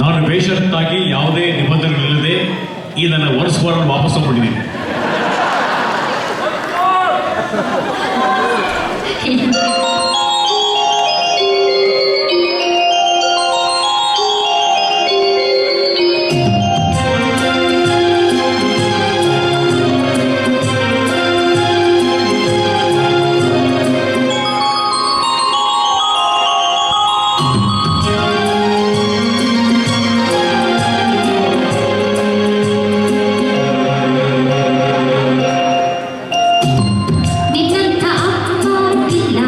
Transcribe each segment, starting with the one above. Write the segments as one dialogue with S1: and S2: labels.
S1: ನಾನು ಬೇಷರತ್ತಾಗಿ ಯಾವುದೇ ನಿಬಂಧನೆಗಳಿಲ್ಲದೆ ಈ ನನ್ನ ವರ್ಸ್ ವಾಪಸ್ ತಗೊಂಡಿದ್ದೀನಿ.
S2: ನಿನ್ನಂಥ ಅಪ್ಪ ಇಲ್ಲ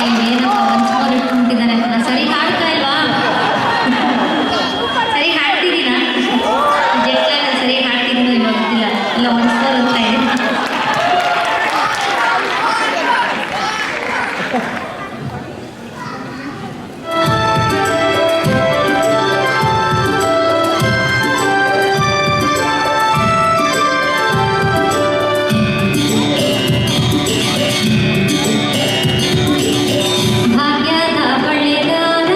S2: ಏನಪ್ಪ ಒಂಚೂರು ಇಟ್ಕೊಂಡಿದ್ದಾನೆ. ನಾನು ಸರಿ ಹಾಡ್ತಾ ಇಲ್ವಾ? ಸರಿ ಹಾಡ್ತಿದ್ದೀನಾ? ಜೆಟ್ಲಾಗ ಸರಿ ಹಾಡ್ತಿದ್ದೀನೋ ಇಲ್ಲೋ ಗೊತ್ತಿಲ್ಲ. ಇಲ್ಲ ಒಂಚೂರು ಅಂತ ಇದೆ. ಭಾಗ್ಯದ ಬಳೆಗಾರ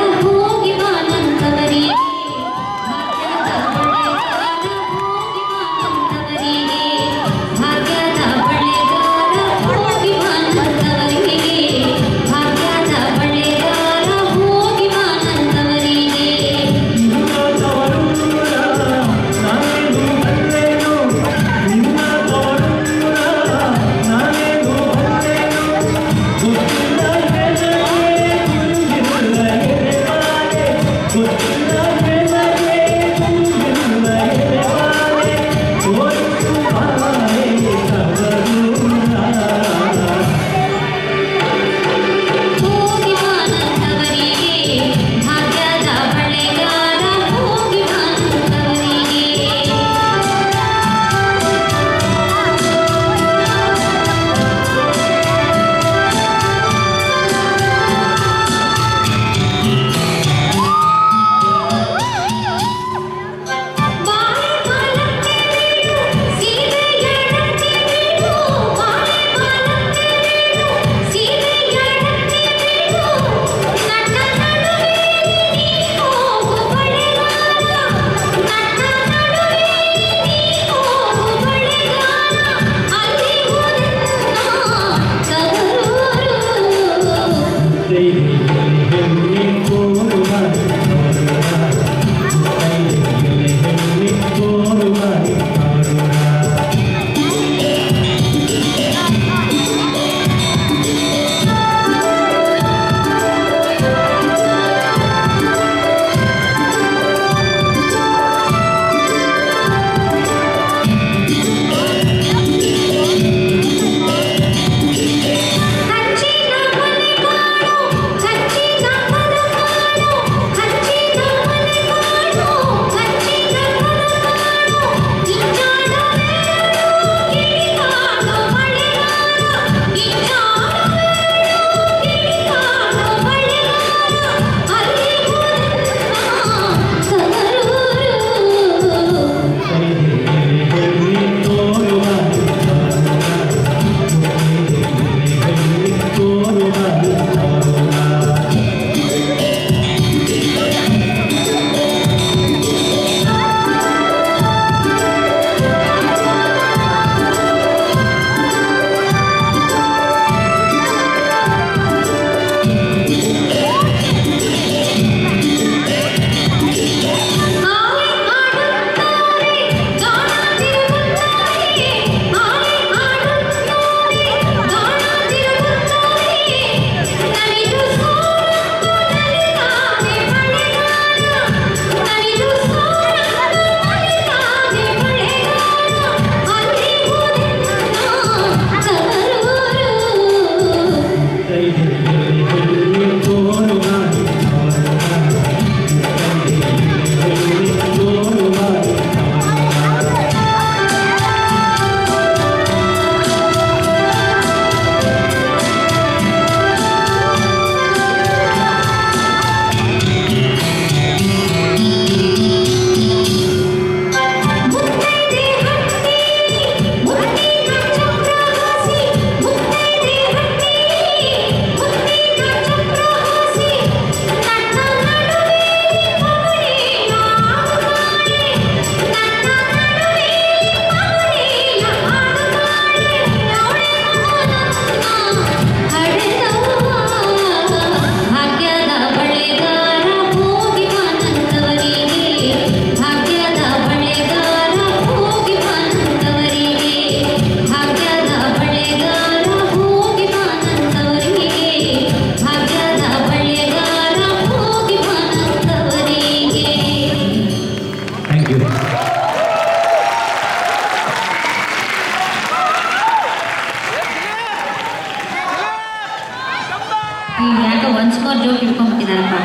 S2: ಈಗ ಯಾಕೆ ಒನ್ಸ್ ಮೋರ್ ಜೋಕ್ ಇಟ್ಕೊಂಡ್ಬಿಟ್ಟಿದಾರಪ್ಪ.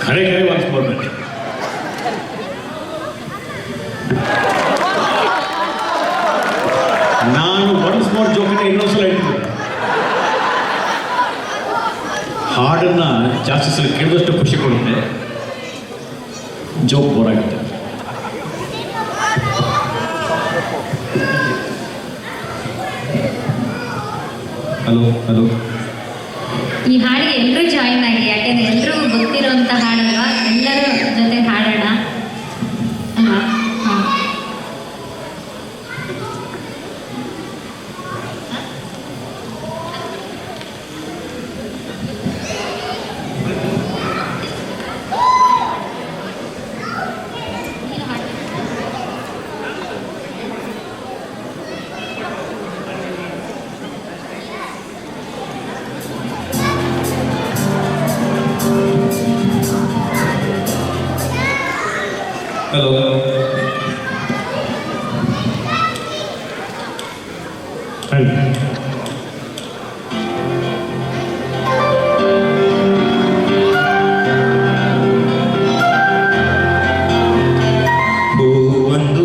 S1: ಖರೆ ಖರೆ ಒನ್ಸ್ ಮೋರ್ ಬನ್ನಿ. ನಾನು ಒನ್ಸ್ ಮೋರ್ ಜೋಕನ್ನ ಇನ್ನೊಂದ್ಸಲ ಇಟ್ಟಿದ್ದೆ. ಹಾಡನ್ನ ಜಾಸ್ತಿ ಸಲ ಕೇಳಿದಷ್ಟು ಖುಷಿ ಕೊಡುತ್ತೆ, ಜೋಕ್ ಬೋರ್ ಆಗುತ್ತೆ. ಹಲೋ ಹಲೋ,
S2: ಈ ಹಾಡಿಗೆ ಎಲ್ಲರೂ ಜಾಯಿನ್ ಆಗಿ, ಯಾಕೆಂದ್ರೆ ಎಲ್ರಿಗೂ ಗೊತ್ತಿರೋಂಥ ಹಾಡಲ್ವಾ, ಎಲ್ಲರೂ ಜೊತೆ ಹಾಡೋಣ ಅಲ್ವಾ? ಹಾಂ,
S3: ಹಲೋ, ಹೂವೊಂದು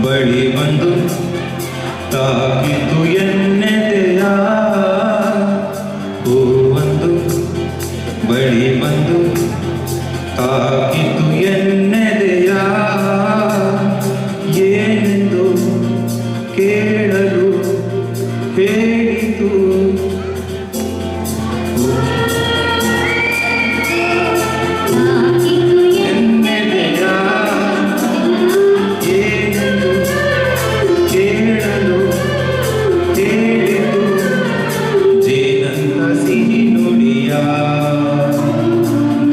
S3: ಬಳಿ ಬಂದು ತಾಕಿತು ಎನ್ನೆದೆಯ, ಹೂವೊಂದು ಬಳಿ ಬಂದು ತಾಕಿತು ಎನ್ನೆದೆಯ, ಏನೆಂದು ಕೇಳಲು ಹೇಳಿತು. ಎನ್ನೆದೆಯ ಏನೆಂದು ಕೇಳಲು ಹೇಳಿತು. ಜೇನಂತ ಸಿಹಿ ನುಡಿಯ,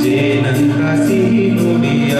S3: ಜೇನಂತ ಸಿಹಿ ನುಡಿಯ,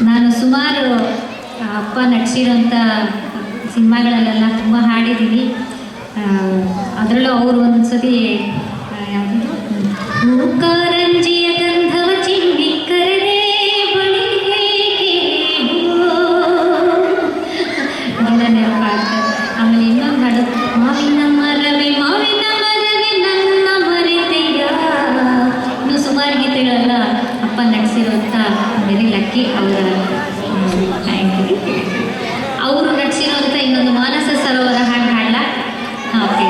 S2: ನಾನು ಸುಮಾರು ಅಪ್ಪ ನಟಿಸಿರೋಂಥ ಸಿನಿಮಾಗಳಲ್ಲೆಲ್ಲ ತುಂಬ ಹಾಡಿದ್ದೀನಿ. ಅದರಲ್ಲೂ ಅವರು ಒಂದ್ಸತಿ ಕಾರಂಜಿಯ ಗಂಧವ ಚಿಮ್ಮಿ ಕರೆದೇ ಬಳಿಗೆ ಎಲ್ಲ ನೆನಪಾಗ್ತದೆ. ಆಮೇಲೆ ಇನ್ನೊಂದು ಹಾಡು, ಮಾವಿನ ಮರವೇ ನನ್ನ ಮರೆತೆಯ. ಇನ್ನು ಸುಮಾರು ಗೀತೆಗಳೆಲ್ಲ ಅಪ್ಪ ನಟಿಸಿರುವಂಥ ವೆರಿ ಲಕ್ಕಿ ಅವರ. Thank you. ಅವರು ನಟಿಸಿರುವಂಥ ಇನ್ನೊಂದು ಮಾನಸ ಸರೋವರ ಹಾಡು ಹಾಡಲ್ಲ? ಓಕೆ.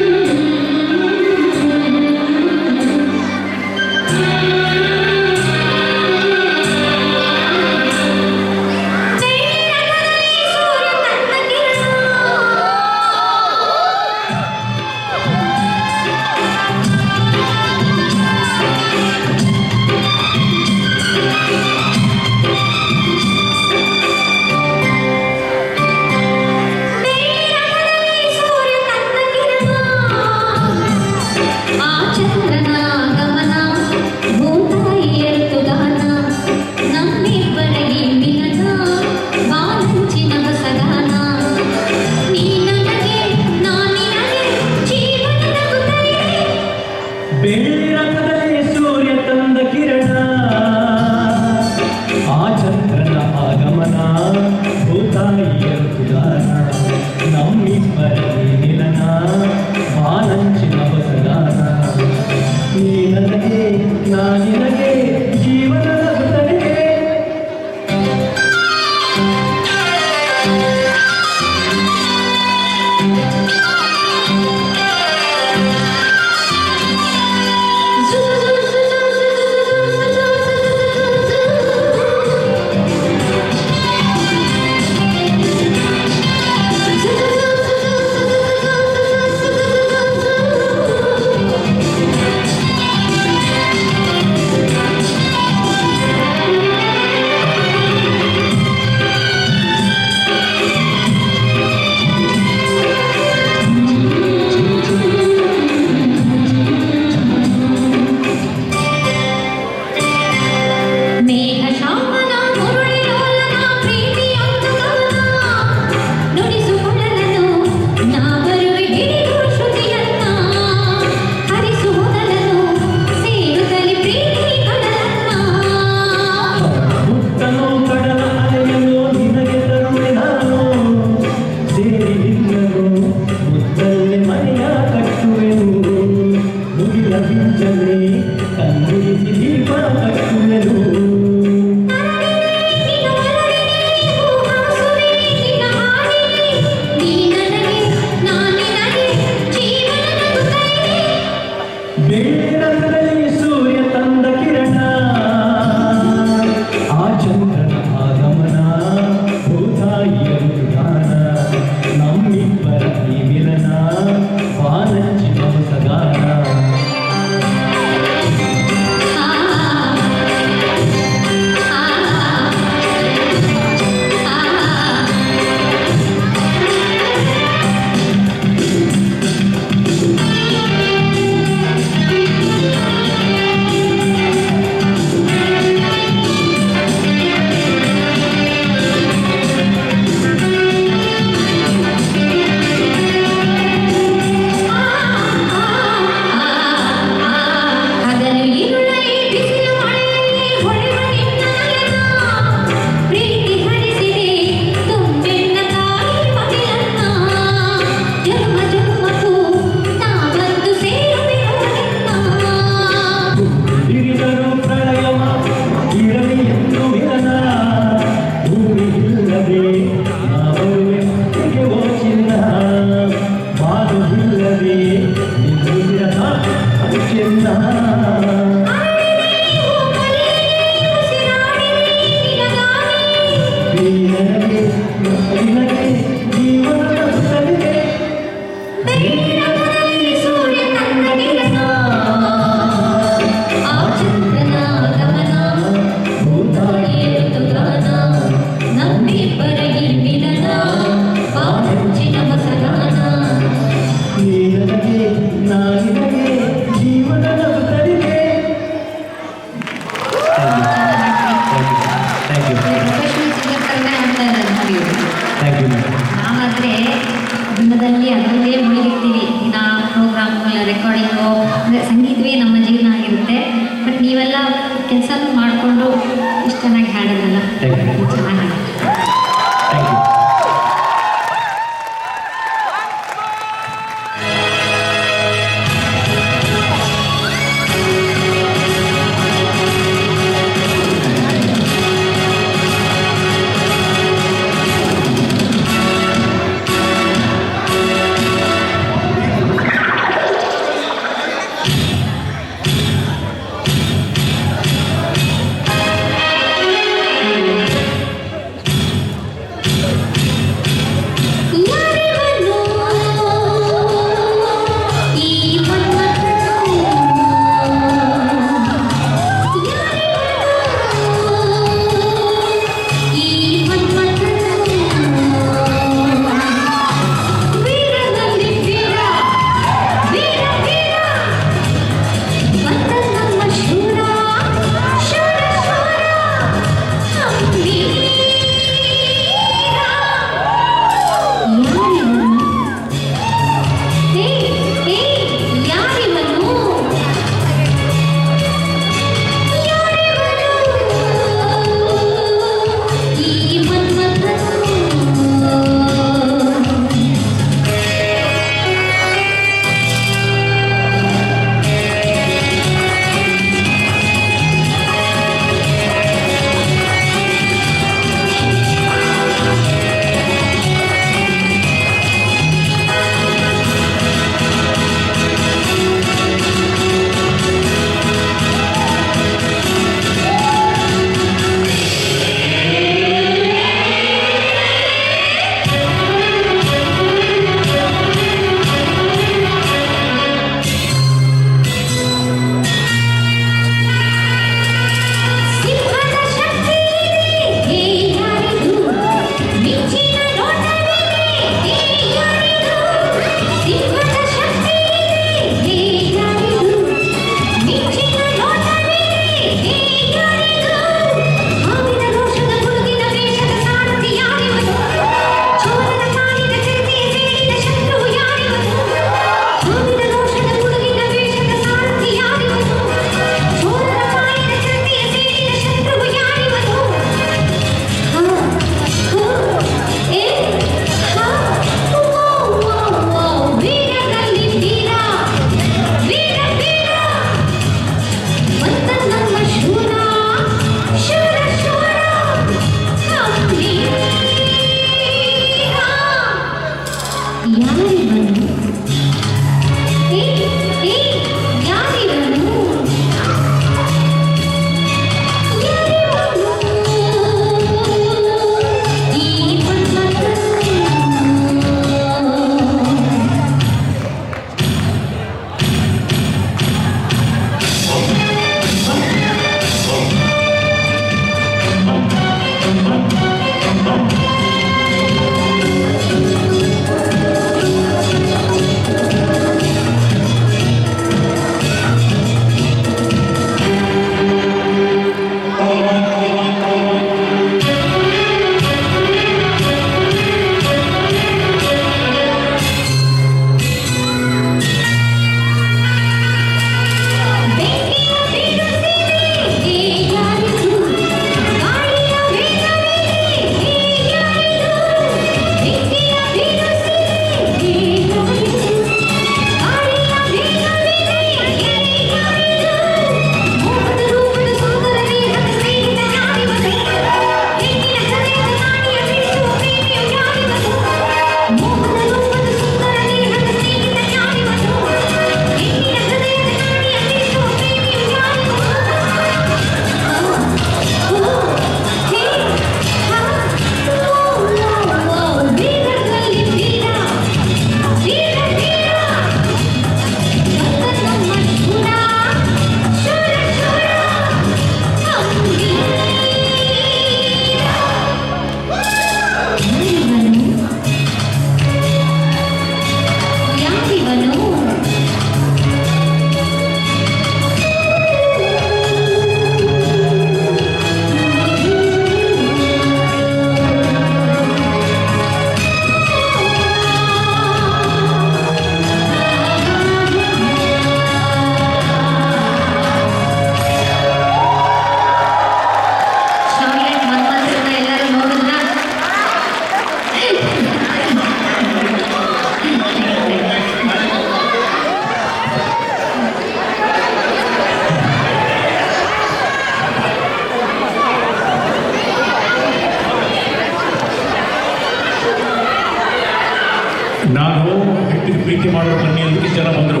S1: ನಾನು ಹೆಂಡತಿಗೆ ಪ್ರೀತಿ ಮಾಡೋ ಬನ್ನಿ ಅದಕ್ಕೆ ಜನ ಬಂದರು.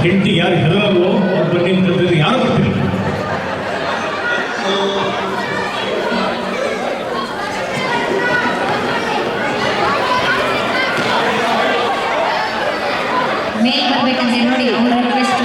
S1: ಹೆಂಡತಿ ಯಾರು ಹೆದರಲ್ವೋ ಅವ್ರು ಬನ್ನಿ ಅಂತ ಕರೆದಿದ್ರೆ ಯಾರು ಬರ್ತಿಲ್ಲ.
S2: ಮೇಲ್ ಬರ್ಬೇಕಂದ್ರೆ ನೋಡಿ ಅವ್ರ ರಿಕ್ವೆಸ್ಟ್.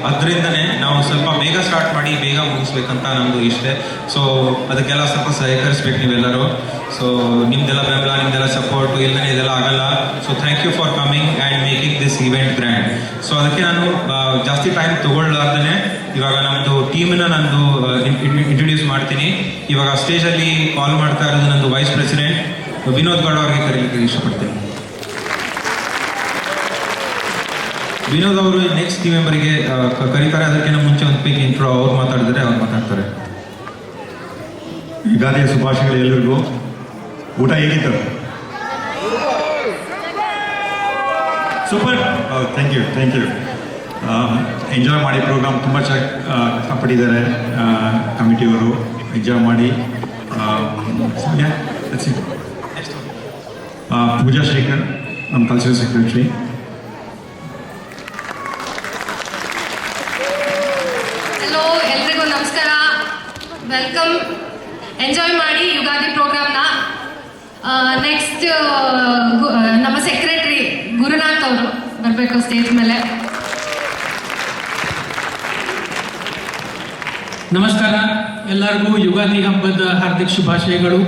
S3: ಅದರಿಂದನೇ ನಾವು ಸ್ವಲ್ಪ ಬೇಗ ಸ್ಟಾರ್ಟ್ ಮಾಡಿ ಬೇಗ ಮುಗಿಸ್ಬೇಕಂತ ನಮ್ಮದು ಇಷ್ಟೇ. ಸೊ ಅದಕ್ಕೆಲ್ಲ ಸ್ವಲ್ಪ ಸಹಕರಿಸ್ಬೇಕು ನೀವೆಲ್ಲರೂ. ಸೊ ನಿಮ್ದೆಲ್ಲ ಬೆಂಬಲ, ನಿಮ್ದೆಲ್ಲ ಸಪೋರ್ಟು ಇಲ್ಲದೇ ಇದೆಲ್ಲ ಆಗಲ್ಲ. So thank you for coming and making this event grand. So ಅದಕ್ಕೆ ನಾನು ಜಾಸ್ತಿ ಟೈಮ್ ತಗೊಳ್ಳಾರ್ದೇ ಇವಾಗ ನಮ್ಮದು ಟೀಮನ್ನ ನಂದು ಇಂಟ್ರೊಡ್ಯೂಸ್ ಮಾಡ್ತೀನಿ. ಇವಾಗ ಸ್ಟೇಜಲ್ಲಿ ಕಾಲ್ ಮಾಡ್ತಾ ಇರೋದು ನಂದು ವೈಸ್ ಪ್ರೆಸಿಡೆಂಟ್ ವಿನೋದ್ ಗೌಡ ಅವರಿಗೆ ಕರೀಲಿಕ್ಕೆ ಇಷ್ಟಪಡ್ತೀನಿ. ವಿನೋದ್ ಅವರು ನೆಕ್ಸ್ಟ್ ಟೀಮ್ ಮೆಂಬರ್ಗೆ ಕರೀತಾರೆ. ಅದಕ್ಕಿಂತ ಮುಂಚೆ ಒಂದು ಪೀಕ್ ಇಂಟ್ರೋ ಅವ್ರು ಮಾತಾಡಿದ್ರೆ ಅವ್ರು ಮಾತಾಡ್ತಾರೆ.
S4: ಯುಗಾದಿಯ ಶುಭಾಶಯಗಳು ಎಲ್ಲರಿಗೂ. ಊಟ ಹೇಗಿತ್ತು? ಸೂಪರ್. Thank you. ಎಂಜಾಯ್ ಮಾಡಿ ಪ್ರೋಗ್ರಾಮ್ ತುಂಬ ಚೆನ್ನಾಗಿ ಕಷ್ಟಪಟ್ಟಿದ್ದಾರೆ ಕಮಿಟಿಯವರು. ಎಂಜಾಯ್ ಮಾಡಿ. ಪೂಜಾ ಶೇಖರ್ ನಮ್ಮ ಕಲ್ಚರಲ್ ಸೆಕ್ರೆಟರಿ.
S5: ಹಲೋ, ಎಲ್ರಿಗೂ ನಮಸ್ಕಾರ, ವೆಲ್ಕಮ್. ಎಂಜಾಯ್ ಮಾಡಿ ಯುಗಾದಿ ಪ್ರೋಗ್ರಾಮ್ನ. ನೆಕ್ಸ್ಟ್ ನಮ್ಮ ಸೆಕ್ರೆಟರಿ ಗುರುನಾಥ್ ಅವರು ಬರಬೇಕು ಸ್ಟೇಜ್ ಮೇಲೆ.
S6: ನಮಸ್ಕಾರ, ಎಲ್ಲರಿಗೂ ಯುಗಾದಿ ಹಬ್ಬದ ಹಾರ್ದಿಕ ಶುಭಾಶಯಗಳು.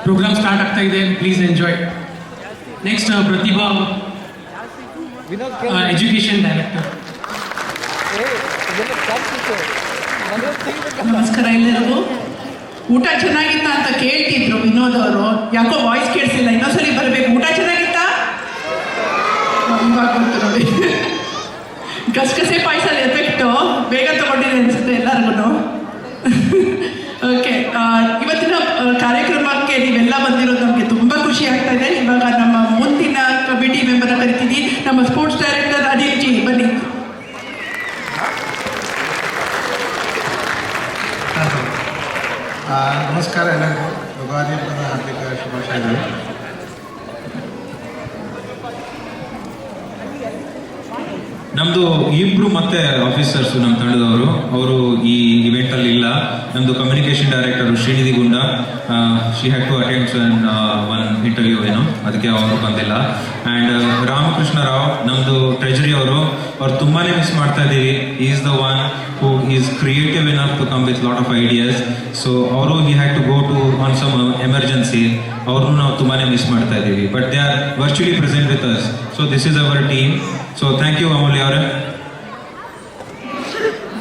S6: ಪ್ರೋಗ್ರಾಮ್ ಸ್ಟಾರ್ಟ್ ಆಗ್ತಾ ಇದೆ, please enjoy. Next Pratibha, education director.
S7: ನಮಸ್ಕಾರ ಎಲ್ಲರಿಗೂ. ಊಟ ಚೆನ್ನಾಗಿತ್ತ ಅಂತ ಕೇಳ್ತಿದ್ರು ವಿನೋದ್ ಅವರು. ಯಾಕೋ ವಾಯ್ಸ್ ಕೇಳಿಸಿಲ್ಲ, ಇನ್ನೊಂದ್ಸಲಿ ಬರಬೇಕು. ಊಟ ಚೆನ್ನಾಗಿತ್ತಾ? ಇವಾಗ ಗೊತ್ತು ನೋಡಿ. ಗಸಗಸೆ ಪಾಯಸದ ಎಫೆಕ್ಟು ಬೇಗ ತಗೊಂಡಿದೆ ಅನಿಸುತ್ತೆ ಎಲ್ಲರಿಗೂ. ಓಕೆ, ಇವತ್ತಿನ ಕಾರ್ಯಕ್ರಮಕ್ಕೆ ನೀವೆಲ್ಲ ಬಂದಿರೋದು ನಮಗೆ ತುಂಬ ಖುಷಿ ಆಗ್ತಾ ಇದೆ. ಇವಾಗ ನಮ್ಮ ಮುಂದಿನ ಕಮಿಟಿ ಮೆಂಬರ್ ಕರಿತೀವಿ, ನಮ್ಮ ಸ್ಪೋರ್ಟ್ಸ್ ಡೈರೆಕ್ಟರ್ ಅನಿಲ್ ಜಿ, ಬನ್ನಿ.
S8: ನಮಸ್ಕಾರ ಎಲ್ಲರಿಗೂ. ಯುಗಾದಿ ಹಬ್ಬದ ಹಾರ್ದಿಕ ಶುಭಾಶಯಗಳು.
S3: ನಮ್ಮದು ಇಬ್ರು ಮತ್ತೆ ಆಫೀಸರ್ಸು ನಮ್ಮ ತಂಡದವರು. ಅವರು ಈ ಇವೆಂಟ್ ಅಲ್ಲಿ ಇಲ್ಲ. ನಮ್ಮದು communication director Srinidhi Gunda, she had to attend one interview ಏನೋ, ಅದಕ್ಕೆ ಅವರು ಬಂದಿಲ್ಲ. ಆ್ಯಂಡ್ ರಾಮಕೃಷ್ಣ ರಾವ್ ನಮ್ಮದು ಟ್ರೆಜರಿ ಅವರು ತುಂಬಾನೇ ಮಿಸ್ ಮಾಡ್ತಾ ಇದ್ದೀವಿ. Is the one who is creative enough to come with lot of ideas. So ಅವರು he had to go to on some emergency. ಅವ್ರನ್ನೂ ನಾವು ತುಂಬಾನೇ ಮಿಸ್ ಮಾಡ್ತಾ ಇದ್ದೀವಿ. But they are virtually present with us. So this is our team. So thank you Amulya ಅವರೇ.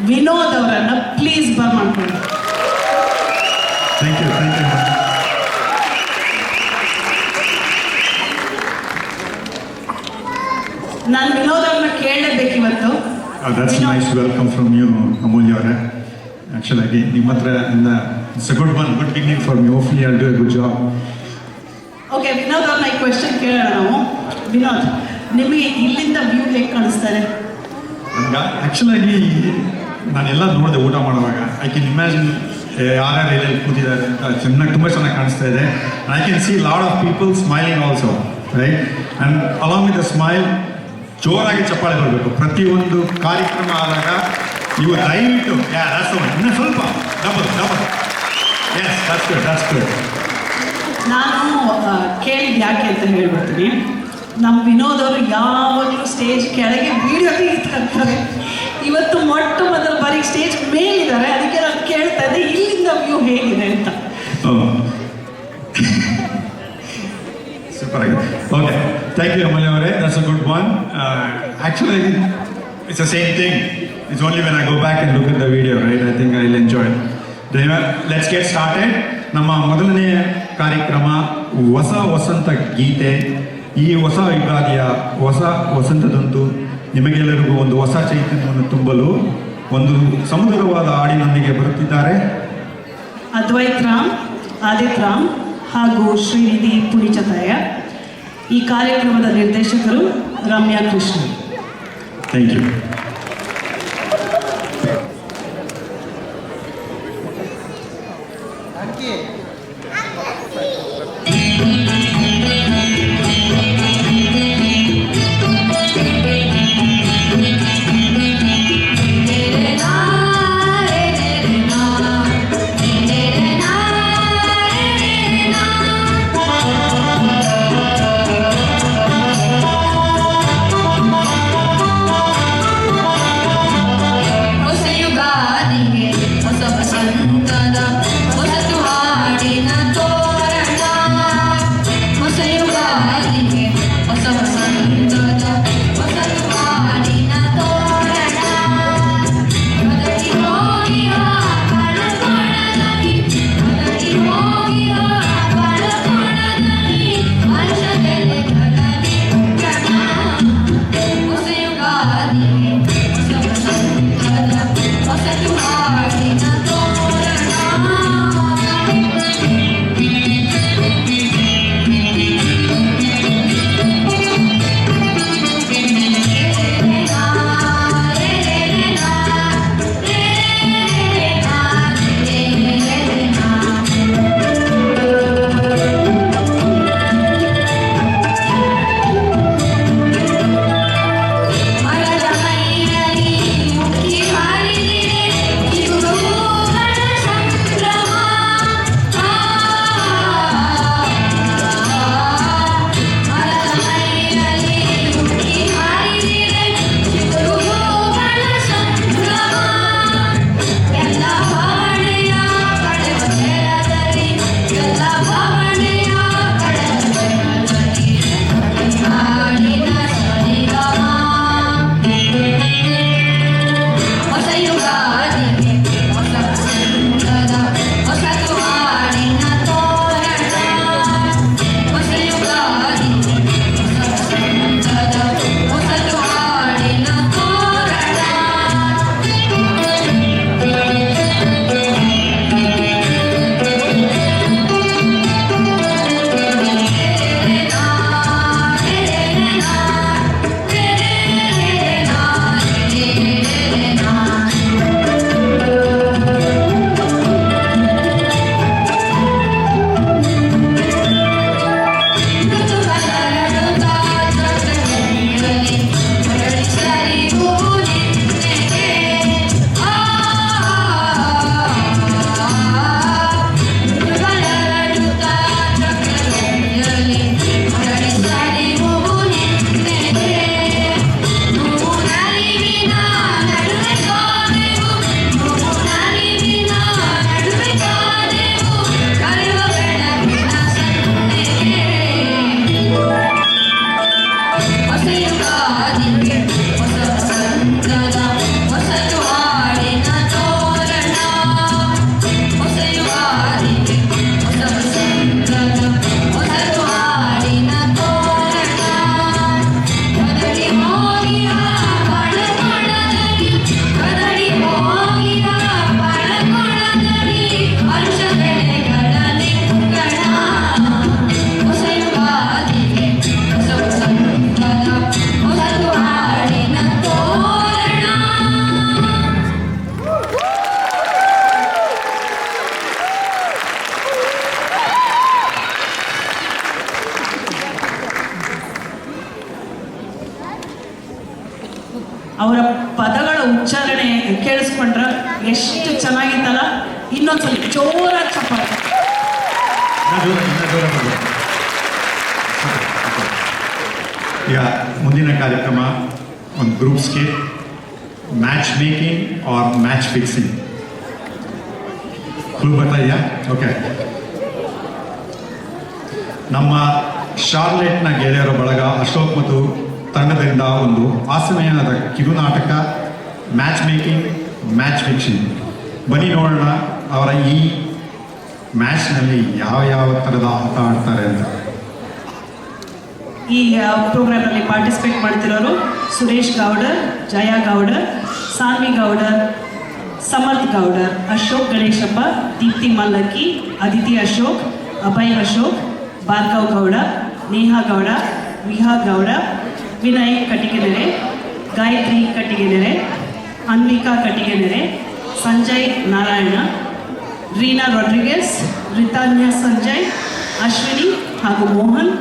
S7: ವಿನೋದ್ ಅವರನ್ನ please ಮಾಡ್ಕೊಳ್ಳಿ.
S4: Thank you.
S7: ನಾನು ವಿನೋದ್ ಅವ್ರನ್ನ ಕೇಳಲೇಬೇಕು ಇವತ್ತು.
S4: That's nice welcome from you Amulya ಅವರೇ. ಆ್ಯಕ್ಚುಲಾಗಿ ನಿಮ್ಮ ಹತ್ರ it's a good beginning for me. Hopefully I will do A good job.
S7: Okay, Vinod ಅವ್ರನ್ನ ಈ ಕ್ವೆಶ್ಚನ್ ಕೇಳೋಣ ನಾವು. ವಿನೋದ್, ನಿಮಗೆ ಇಲ್ಲಿಂದ ವ್ಯೂ ಹೇಗೆ ಕಾಣಿಸ್ತಾರೆ?
S4: ನಮ್ಗೆ ಆ್ಯಕ್ಚುಲಾಗಿ ನಾನೆಲ್ಲ ನೋಡಿದೆ ಊಟ ಮಾಡುವಾಗ. ಐ ಕ್ಯಾನ್ ಇಮ್ಯಾಜಿನ್ ಯಾರ್ಯಾರು ಎಲ್ಲೆಲ್ಲಿ ಕೂತಿದ್ದಾರೆ ಅಂತ. ತುಂಬ ಚೆನ್ನಾಗಿ ಕಾಣಿಸ್ತಾ ಇದೆ. I can see lot of people smiling also, right? And along with the smile ಜೋರಾಗಿ ಚಪ್ಪಾಳೆ ಬರಬೇಕು ಪ್ರತಿಯೊಂದು ಕಾರ್ಯಕ್ರಮ ಆದಾಗ. ನೀವು ದಯವಿಟ್ಟು ಇನ್ನೂ ಸ್ವಲ್ಪ ಡಬಲ್ ಎಸ್, ದಟ್ಸ್ ಗುಡ್.
S7: ನಾನು ಕೇಳಿದ್ದು ಯಾಕೆ ಅಂತ ಹೇಳ್ಬಿಡ್ತೀನಿ. ನಮ್ಮ ವಿನೋದ್ ಅವರು ಯಾವಾಗಲೂ ಸ್ಟೇಜ್ ಕೆಳಗೆ ವಿಡಿಯೋ ತೆಗಿತಾರೆ. ಇವತ್ತು ಮೊಟ್ಟ ಮೊದಲ ಬಾರಿಗೆ ಸ್ಟೇಜ್ ಮೇಲಿದ್ದಾರೆ. ಅದಕ್ಕೆ ನಾನು ಕೇಳ್ತಾ ಇದ್ದೆ ಇಲ್ಲಿಂದ ವ್ಯೂ ಹೇಗಿದೆ ಅಂತ.
S4: ಸೂಪರ್ ಆಗಿದೆ. ಓಕೆ, ಥ್ಯಾಂಕ್ ಯು ಅಮೂಲ್ಯ ಅವರೇ. That's a good one. Actually it's the same thing. It's only when I go back and look in the video, right? I think I will enjoy. Let's get started. ನಮ್ಮ ಮೊದಲನೇ ಕಾರ್ಯಕ್ರಮ ಹೊಸ ವಸಂತ ಗೀತೆ. ಈ ಹೊಸ ಯುಗಾದಿಯ ಹೊಸ ವಸಂತದಂದು ನಿಮಗೆಲ್ಲರಿಗೂ ಒಂದು ಹೊಸ ಚೈತನ್ಯವನ್ನು ತುಂಬಲು ಒಂದು ಸಮುದ್ರವಾದ ಹಾಡಿನೊಂದಿಗೆ ಬರುತ್ತಿದ್ದಾರೆ
S7: ಅದ್ವೈತ್ ರಾಮ್, ಆದಿತ್ ರಾಮ್ ಹಾಗೂ ಶ್ರೀನಿಧಿ ಪುಣಿಚತಾಯ. ಈ ಕಾರ್ಯಕ್ರಮದ ನಿರ್ದೇಶಕರು ರಮ್ಯಾ ಕೃಷ್ಣ.
S4: Thank you.
S7: ಅವರ ಪದಗಳ ಉಚ್ಚಾರಣೆ ಕೇಳಿಸ್ಕೊಂಡ್ರೆ ಎಷ್ಟು ಚೆನ್ನಾಗಿತ್ತಲ್ಲ. ಇನ್ನೊಂದ್ಸಲಿ ಜೋರಾಗಿ ಚಪ್ಪಾಳೆ.
S4: ಈಗ ಮುಂದಿನ ಕಾರ್ಯಕ್ರಮ ಒಂದು group skit, match making or match fixing. Clue ಬರ್ತಾಯಿದೆಯಾ? ಓಕೆ. ನಮ್ಮ ಶಾರ್ಲೆಟ್ನ ಗೆಳೆಯರ ಬಳಗ ಅಶೋಕ್ ಮತ್ತು ತಂಡದಿಂದ ಒಂದು ಹಾಸ್ಯಮಯವಾದ ಕಿರುನಾಟಕ ಮ್ಯಾಚ್ ಮೇಕಿಂಗ್ ಮ್ಯಾಚ್ ಫಿಕ್ಸಿಂಗ್. ಬನ್ನಿ ನೋಡೋಣ ಅವರ ಈ ಮ್ಯಾಚ್ನಲ್ಲಿ ಯಾವ ಥರದ ಆಟ ಆಡ್ತಾರೆ ಅಂತ.
S7: ಈ ಪ್ರೋಗ್ರಾಮಲ್ಲಿ ಪಾರ್ಟಿಸಿಪೇಟ್ ಮಾಡ್ತಿರೋರು ಸುರೇಶ್ ಗೌಡರ್, ಜಯಾ ಗೌಡರ್, ಸಾನ್ವಿ ಗೌಡರ್, ಸಮರ್ಥ್ ಗೌಡರ್, ಅಶೋಕ್ ಗಣೇಶಪ್ಪ, ದೀಪ್ತಿ ಮಲ್ಲಕ್ಕಿ, ಅದಿತಿ ಅಶೋಕ್, ಅಭಯ್ ಅಶೋಕ್, ಭಾರ್ಗವ್ ಗೌಡ, ನೇಹಾ ಗೌಡ, ವಿಹಾ ಗೌಡ, ವಿನಯ್ ಕಟ್ಟಿಗೆನೆರೆ, ಗಾಯತ್ರಿ ಕಟ್ಟಿಗೆನೆರೆ, ಅನ್ವಿಕಾ ಕಟ್ಟಿಗೆನೆರೆ, ಸಂಜಯ್ ನಾರಾಯಣ, ರೀನಾ ರೊಡ್ರಿಗೆಸ್, ರಿತಾನ್ಯ ಸಂಜಯ್, ಅಶ್ವಿನಿ ಹಾಗೂ ಮೋಹನ್.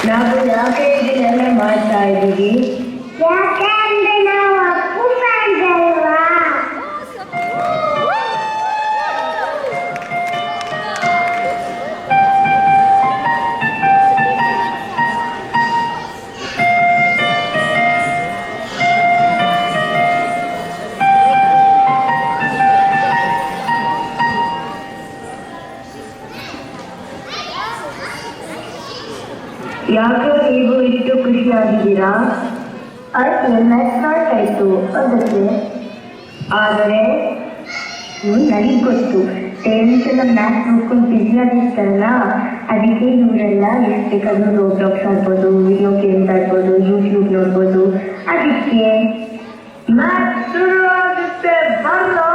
S9: ನಾವು ಯಾಕೆ ಇದನ್ನೆಲ್ಲ ಮಾಡ್ತಾ ಇದ್ದೀವಿ? ಯಾಕಂದ್ರೆ ನಾವು ಅಪ್ಪು ಫ್ಯಾನ್ಸ್ ಅಲ್ವಾ? ಯಾಕೆ ನೀವು ಇಷ್ಟು ಖುಷಿಯಾಗಿದ್ದೀರಾ? ಮ್ಯಾಚ್ ಸ್ಟಾರ್ಟ್ ಆಯಿತು ಅದಕ್ಕೆ. ಆದರೆ ನನಗೆ ಗೊತ್ತು ಟೆನ್ಸೆಲ್ಲ ಮ್ಯಾಚ್ ನೋಡ್ಕೊಂಡು ಬಿಸಿಯಾಗಿರ್ತಾರಲ್ಲ, ಅದಕ್ಕೆ ಇವರೆಲ್ಲ ಎಷ್ಟು ಬೇಕಾದ್ರೂ ರೋಬ್ಲಾಕ್ಸ್ ಆಡ್ಬೋದು, ವಿಡಿಯೋ ಗೇಮ್ಸ್ ಆಡ್ಬೋದು, ಯೂಟ್ಯೂಬ್ ನೋಡ್ಬೋದು. ಅದಕ್ಕೆ ಮ್ಯಾಚ್ ಶುರು ಆಗುತ್ತೆ ಬರೋ.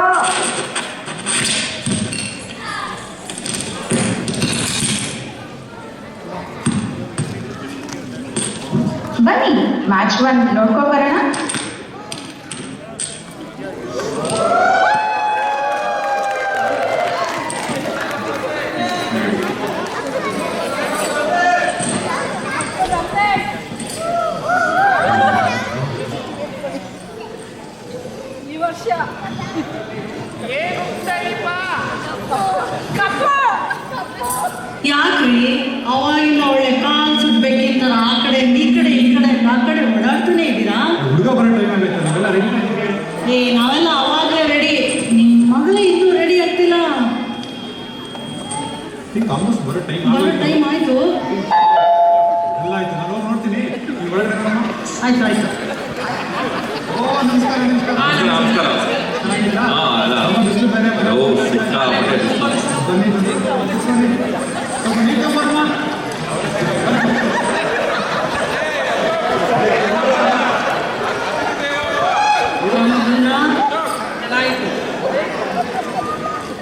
S2: ಬನ್ನಿ ಮ್ಯಾಚ್ 1 ನೋಡ್ಕೊ ಬರೋಣ.
S7: ಯಾಕ್ರಿ ಅವಾಗಿಂದ ಒಳ್ಳೆ ಕಾಲ್ ಸುಡ್ಬೇಕಿಂತ ಆ ಕಡೆ ಈ ಕಡೆ ಓಡಾಡ್ತಾನೆ ಇದ್ದೀರಾ?
S4: ಹುಡುಗ ಬರೋ ಟೈಮ್ ಆಗೈತೆ, ನಾವೆಲ್ಲ ರೆಡಿ ಮಾಡಿದ್ದೀವಿ.
S7: ನಾವೆಲ್ಲ ಅವಾಗಲೇ ರೆಡಿ. ನಿಮ್ಮ ಮಗಳೇ ಇನ್ನೂ ರೆಡಿ ಆಗ್ತಿಲ್ಲ.
S4: ಆಲ್ಮೋಸ್ಟ್ ಬರೋ ಟೈಮ್
S7: ಆಯ್ತು.
S4: ಎಲ್ಲ ಆಯ್ತು, ನಾನು ನೋಡ್ತೀನಿ.
S7: ಆಯ್ತು.
S4: ಓ ನಮಸ್ಕಾರ. ಬಿಸಿಲು ಬೇರೆ ಬನ್ನಿ.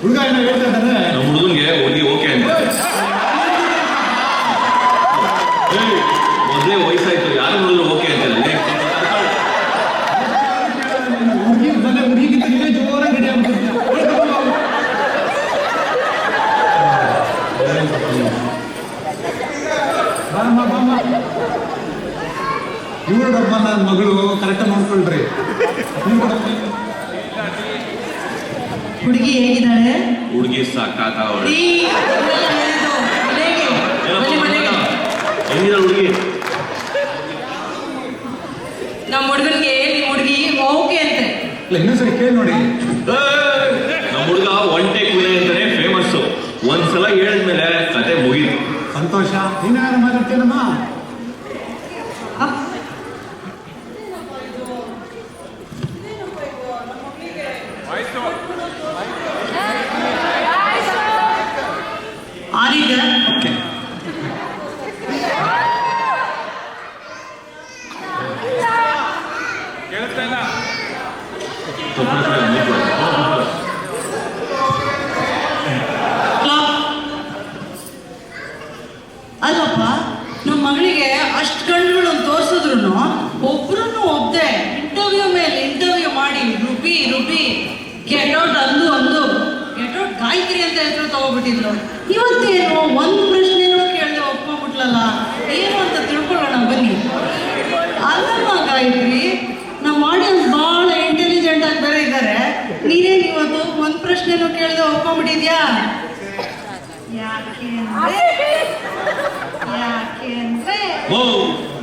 S4: ಹುಡುಗ ಏನೋ ಹೇಳ್ತಾ ಇದ್ದಾನೆ.
S1: ನಮ್ಮ ಹುಡುಗನಿಗೆ ಹುಡುಗಿ ಓಕೆ ಅಂತ ಮೊದಲೇ ವಯಸ್ಸಾಯ್ತು, ಯಾರು ನೋಡಿದ್ರು ಓಕೆ ಅಂತಿಲ್ಲ.
S4: ಹುಡುಗಿಗಿಂತ ನೀವೇ ಜೋರಾಗಿ ರೆಡಿ ಆಗ್ಬಿಟ್ಟಿದ್ಯಾ? ಇವರು ಡಬ್ಬ ನನ್ನ ಮಗಳು ಕರೆಕ್ಟಾಗಿ ನೋಡ್ಕೊಳ್ರಿ.
S7: ಹುಡುಗಿ ಹೇಗಿದ್ದಾಳೆ?
S1: ಹುಡುಗಿ ಸಾಕಾತ ಹುಡುಗಿ
S7: ನಮ್ಮ ಹುಡುಗನಿಗೆ ನಿಮ್ಮ ಹುಡುಗಿ ಓಕೆ ಅಂತೆ.
S4: ಇಲ್ಲ ಇನ್ನೊಂದ್ಸರಿ ಕೇಳಿ ನೋಡಿ.
S10: ನಮ್ಮ ಹುಡುಗ ಒನ್ ಟೇಕ್ ವಿನಯ್ ಅಂತಾನೆ ಫೇಮಸ್. ಒಂದ್ಸಲ ಹೇಳಿದ್ಮೇಲೆ ಕತೆ ಮುಗೀತು.
S4: ಸಂತೋಷ. ನೀನಾರು ಮಾತಾಡ್ತೀನಮ್ಮ.
S7: ಆರೀಗ ಅಲ್ಲಪ್ಪ, ನಮ್ಮ ಮಗಳಿಗೆ ಅಷ್ಟು ಗಂಡುಗಳು ತೋರಿಸಿದ್ರು ಒಬ್ರನ್ನು ಒಬ್ಬದೆ ಇಂಟರ್ವ್ಯೂ ಮೇಲೆ ಇಂಟರ್ವ್ಯೂ ಮಾಡಿ ರುಬಿ ಗೆಟೌಟ್ ಅಂದು ಗೆಟೌಟ್ ಗಾಯತ್ರಿ ಅಂತ ಹೆಸರು ತಗೋಬಿಟ್ಟಿದ್ರು. ಇವತ್ತೇನು ಒಂದು ಪ್ರಶ್ನೆನೂ ಕೇಳದೆ ಒಪ್ಕೊಂಡ್ಬಿಟ್ಲಲ್ಲ, ಏನು ಅಂತ ತಿಳ್ಕೊಳ್ಳೋಣ ಬನ್ನಿ. ಅಲ್ಲಮ್ಮ ಗಾಯತ್ರಿ, ನಮ್ಮ ಆಡಿಯನ್ಸ್ ಭಾಳ ಇಂಟೆಲಿಜೆಂಟ್ ಆಗಿ ಬೇರೆ ಇದ್ದಾರೆ. ನೀನೇನು ಇವತ್ತು ಒಂದು ಪ್ರಶ್ನೆನೂ ಕೇಳದೆ ಒಪ್ಕೊಂಡ್ಬಿಟ್ಟಿದ್ಯಾ? ಯಾಕೆಂದ್ರೆ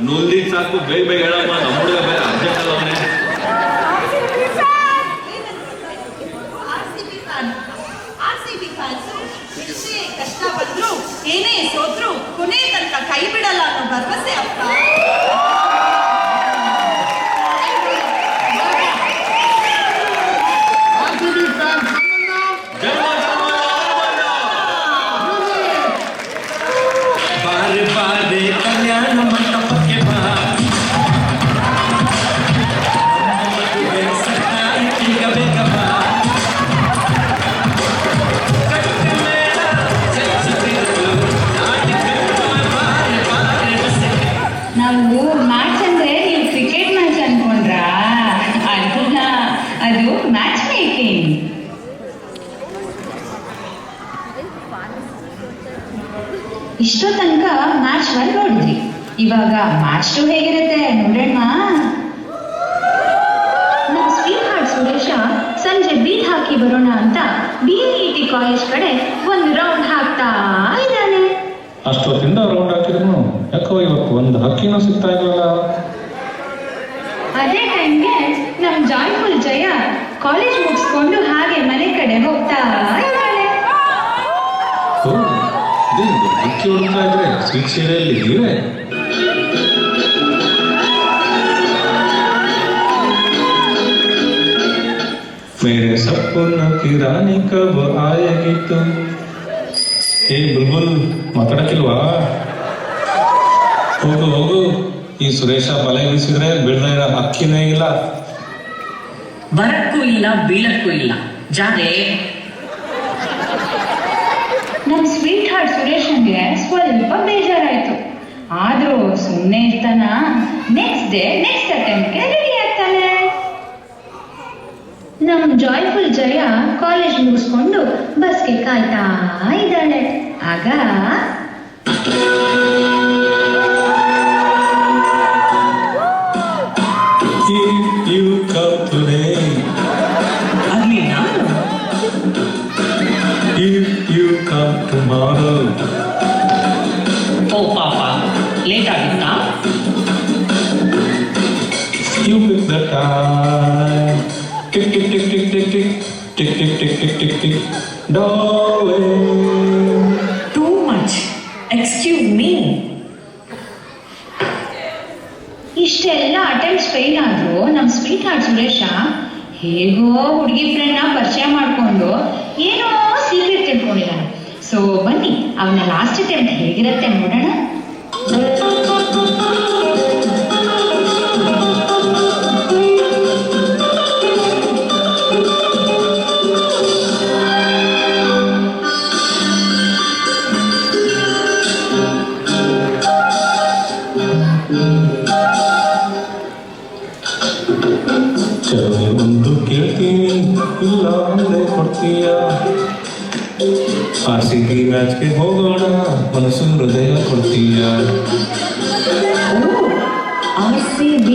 S10: ನುಲ್ದಿದ್ ಸಾಕು, ಬೇಗ ಬೇಗ ಹೇಳಮ್ಮ. ನಮ್ಮ ಹುಡುಗ ಬೇರೆ ಅರ್ಜೆಂಟ್ ಅಲ್ಲ ಅವನೇ.
S7: ಕಷ್ಟ ಬಂದ್ರು ಏನೇ ಸೋದ್ರು ಕೊನೆ ತನಕ ಕೈ ಬಿಡಲ್ಲ ಅನ್ನೋ ಭರವಸೆ ಅಪ್ಪ.
S10: ಬಾರೆ ಬಾರೆ ಕಲ್ಯಾಣ ಮಂಟಪಕ್ಕೆ ಬಾ, ಈಗ ಬೇಗ ಬಾ.
S2: ನಾವು ಮ್ಯಾಚ್ ಅಂದ್ರೆ ನೀವು ಕ್ರಿಕೆಟ್ ಮ್ಯಾಚ್ ಅನ್ಕೊಂಡ್ರಾ? ಅದನ್ನ ಅದು ಮ್ಯಾಚ್ ಮೇಕಿಂಗ್. ಇಷ್ಟೋ ತನಕ ಮ್ಯಾಚ್ 1 ನೋಡಿದ್ರಿ, ಇವಾಗ ಮ್ಯಾಚ್ 2 ಹೇಗಿರುತ್ತೆ ನೋಡೋಣ. ನಮ್ಮ ಸ್ವೀಟ್ ಹಾರ್ಟ್ ಸುರೇಶ ಸಂಜೆ ಬೀಟ್ ಹಾಕಿ ಬರೋಣ ಅಂತ BIET ಕಾಲೇಜ್ ಕಡೆ ಒಂದು ರೌಂಡ್ ಹಾಕ್ತಾ ಇದ್ದಾನೆ.
S1: ಅಷ್ಟೊತ್ತಿಂದ ರೌಂಡ್ ಹಾಕಿದ್ರು ಯಾಕೋ ಇವತ್ತು ಒಂದು ಹಕ್ಕಿನೂ ಸಿಗ್ತಾ ಇಲ್ವಲ್ಲ.
S2: ಅದೇ ಟೈಮ್ಗೆ ನಮ್ ಜಾಯ್ಫುಲ್ ಜಯ ಕಾಲೇಜ್ ಮುಗಿಸ್ಕೊಂಡು ಹಾಗೆ ಮನೆ ಕಡೆ ಹೋಗ್ತಾ ಇದ್ದಾಳೆ.
S1: ಹಕ್ಕಿ ಹುಡುಕ್ತಾ ಇದ್ರೆ ಸ್ವೀಟ್ ಸೀರೆಯಲ್ಲಿ ಇದ್ದೀವಿ. मेरे सपनों की रानी कब आएगी तू. ಏ ಬುಲ್ಬುಲ್ ಮಾತಾಡಕ್ಕಿಲ್ವಾ? ಹೋಗು. ಈ ಸುರೇಶ ಬಲೆ ಬೀಸಿದ್ರೆ ಬೀಳ್ದ ಇರೋ ಅಕ್ಕಿನೇ ಇಲ್ಲ.
S11: ಬರಕ್ಕೂ ಇಲ್ಲ ಬೀಳಕ್ಕೂ ಇಲ್ಲ ಜಾದೆ.
S2: ನಮ್ ಸ್ವೀಟ್ ಹಾರ್ಟ್ ಸುರೇಶನ್ಗೆ ಸ್ವಲ್ಪ ಬೇಜಾರಾಯ್ತು. ಆದ್ರೂ ಸುಮ್ಮನೆ ಇರ್ತಾನ. ನೆಕ್ಸ್ಟ್ ಅಟೆಂಪ್ಟ್ಗೆ ರೆಡಿ ಆಗ್ತಾನೆ. ನಮ್ ಜಾಯ್ಫುಲ್ ಜಯ ಕಾಲೇಜ್ ಮುಗಿಸ್ಕೊಂಡು ಬಸ್ಗೆ ಕಾಯ್ತಾ ಇದ್ದಾಳೆ. ಆಗ
S1: You come today.
S11: ಅಗ್ಲಿನಾ?
S1: If you come tomorrow.
S11: ಓ ಪಾಪ, ಲೇಟ್ ಆಗಿತ್ತಾ?
S1: You pick the time. Tick tick tick tick tick tick tick tick tick tick tick tick. Darling.
S11: Too much. Excuse me.
S2: ಇಷ್ಟೆಲ್ಲ attempts fail ಆದ್ರೂ ನಮ್ sweet heart Suresh ಹೇಗೋ ಹುಡುಗಿ ಫ್ರೆಂಡ್ನ ಪರಿಚಯ ಮಾಡ್ಕೊಂಡು ಏನೋ ಸೀಕ್ರೆಟ್ ತಿಳ್ಕೊಂಡಿದ್ದಾನೆ. ಸೊ ಬನ್ನಿ ಅವನ ಲಾಸ್ಟ್ ಅಟೆಂಪ್ಟ್ ಹೇಗಿರುತ್ತೆ ನೋಡೋಣ.
S1: ಚಲೋ ಒಂದು ಕೇಳ್ತೀನಿ, ಇಲ್ಲ ಅಂದ್ರೆ ಕೊಡ್ತೀಯ. RCB ಮ್ಯಾಚ್ಗೆ ಹೋಗೋಣ, ಮನಸ್ಸು ಹೃದಯ ಕೊಡ್ತೀಯ.
S2: RCB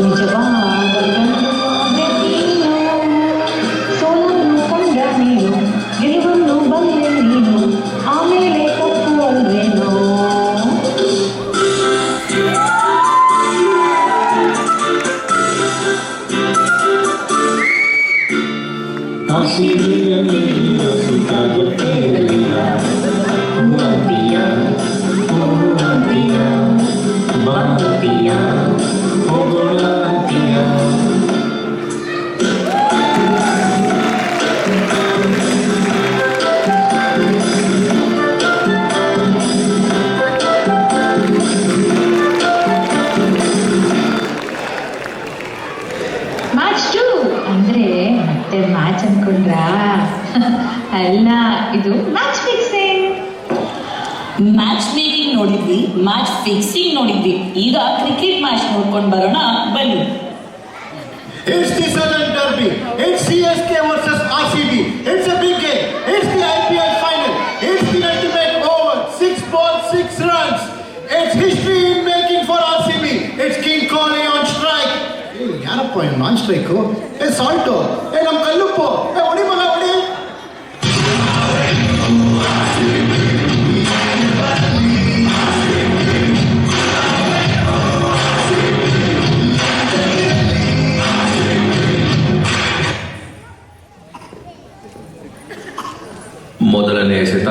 S2: ನಿಜವಾದ ಸೋಲನ್ನು ಕಂಡ ನೀನು, ಗೆಲುವನ್ನು ಬಲ್ಲೆ ನೀನು, ಆಮೇಲೆ ತಪ್ಪು ಅಲ್ವೇನೋ. ಮ್ಯಾಚ್ 2 ಅಂದ್ರೆ ಮತ್ತೆ ಮ್ಯಾಚ್ ಅನ್ಕೊಂಡ್ರಾ? ಅಲ್ಲ, ಇದು ಮ್ಯಾಚ್ ಫಿಕ್ಸಿಂಗ್.
S11: ಮ್ಯಾಚ್ ಮೇಕಿಂಗ್ ನೋಡಿದ್ವಿ, ಮ್ಯಾಚ್ ಫಿಕ್ಸಿಂಗ್ ನೋಡಿದ್ವಿ. ಈಗ ಕ್ರಿಕೆಟ್ ಮ್ಯಾಚ್ ನೋಡ್ಕೊಂಡು ಬರೋಣ ಬನ್ನಿ.
S8: It's the Southern Derby. It's CSK versus RCB. It's a big game. It's the IPL final. It's the ultimate over. 6 balls, 6 runs. It's history in making for RCB. It's King Kohli on strike. Hey, ಯಾರಪ್ಪ ನಾನ್ strike? ಏ salt, ಏ ನಮ್ಮ ಕಲ್ಲುಪ್ಪು, ಏ ಹೊಡಿ ಮಗ ಹೊಡಿ.
S10: ಮೊದಲನೇ ಎಸೆತ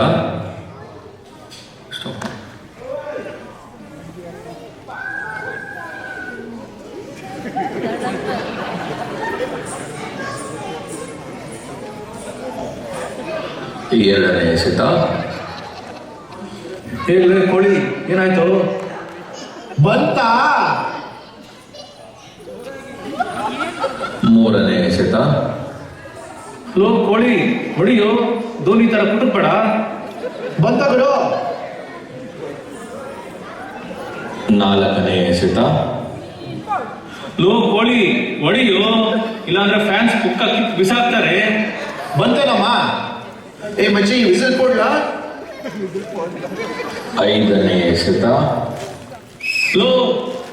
S10: ಎರಡನೇ ಎಸೆತ
S1: ಕೋಳಿ ಏನಾಯ್ತು?
S8: ಬಂತಾ?
S10: ಮೂರನೇ ಎಸೆತ
S1: ಹಲೋ ಕೋಳಿ, ಹೊಡಿಯೋ, ಧೋನಿ ತರ ಕುಟುಂಬ
S8: ಬಂತ ಬಿಡು.
S10: ನಾಲ್ಕನೇ ಎಸೆತ
S1: ಲೋ ಕೋಳಿ, ಹೊಡಿಯೋ, ಇಲ್ಲಾಂದ್ರೆ ಫ್ಯಾನ್ಸ್ ಕುಕ್ಕ ಕಿತ್ತು ಬಿಸಾಕ್ತಾರೆ.
S8: ಬಂತೇನಮ್ಮ? ಏ ಮಚ್ಚಿ ವಿಸಿಲ್ ಕೊಡ್ಲಾ?
S10: ಐದನೇ ಎಸೆತ
S1: ಲೋ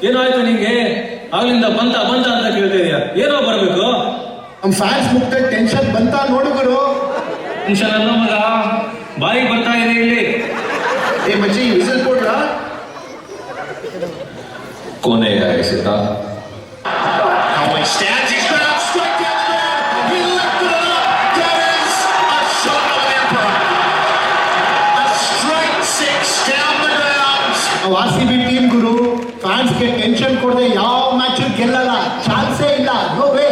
S1: ಏನಾಯ್ತು ನಿಂಗೆ? ಆಗ್ಲಿಂದ ಬಂತ ಬಂತ ಅಂತ ಕೇಳ್ತಾ ಇದೀಯ, ಏನೋ ಬರ್ಬೇಕು?
S8: ನಮ್ಮ ಫ್ಯಾನ್ಸ್ ಮುಕ್ತ ಟೆನ್ಷನ್ ಬಂತ ನೋಡು ಗುರು.
S1: ಟೆನ್ಷನ್ ಅಲ್ಲ ಮಗ, ಬಾಯಿ ಬರ್ತಾ ಇದೆ ಇಲ್ಲಿ.
S8: ಏ ಮಚ್ಚಿ ವಿಸಿಲ್ ಕೊಡ್ಲಾ?
S10: ಕೊನೆಯ ಎಸೆತ
S8: RCB ಟೀಮ್ ಗುರು, ಫ್ಯಾನ್ಸ್ಗೆ ಟೆನ್ಷನ್ ಕೊಡದೆ ಯಾವ ಮ್ಯಾಚ್ ಗೆಲ್ಲಲ್ಲ, ಚಾನ್ಸೇ ಇಲ್ಲ. No way.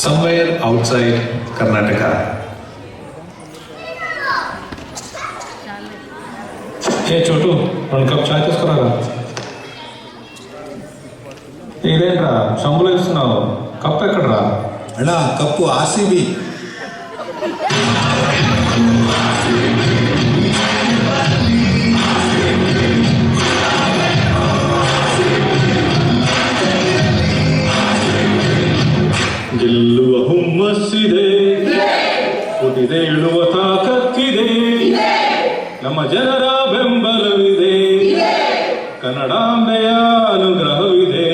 S4: Somewhere outside Karnataka.
S1: ಏ ಚೋಟು, ಒಂದು ಕಪ್ ಚಾಯ್ ತಸ್ಕೊರಾಗ. ಇದೇನ್ರ ಸಂಬಳ ನಾವು ಕಪ್ ಎಕ್ಕಡ್ರ?
S8: ಅಣ್ಣ ಕಪ್ಪು RCB.
S1: ಗೆಲ್ಲುವ ಹುಮ್ಮಸ್ಸಿದೆ, ಹುಟ್ಟಿದೆ ಇಳುವ ತಾಕತ್ತಿದೆ, ನಮ್ಮ ಜನರ ಬೆಂಬಲವಿದೆ, ಕನ್ನಡಾಂಬೆಯ ಅನುಗ್ರಹವಿದೆ.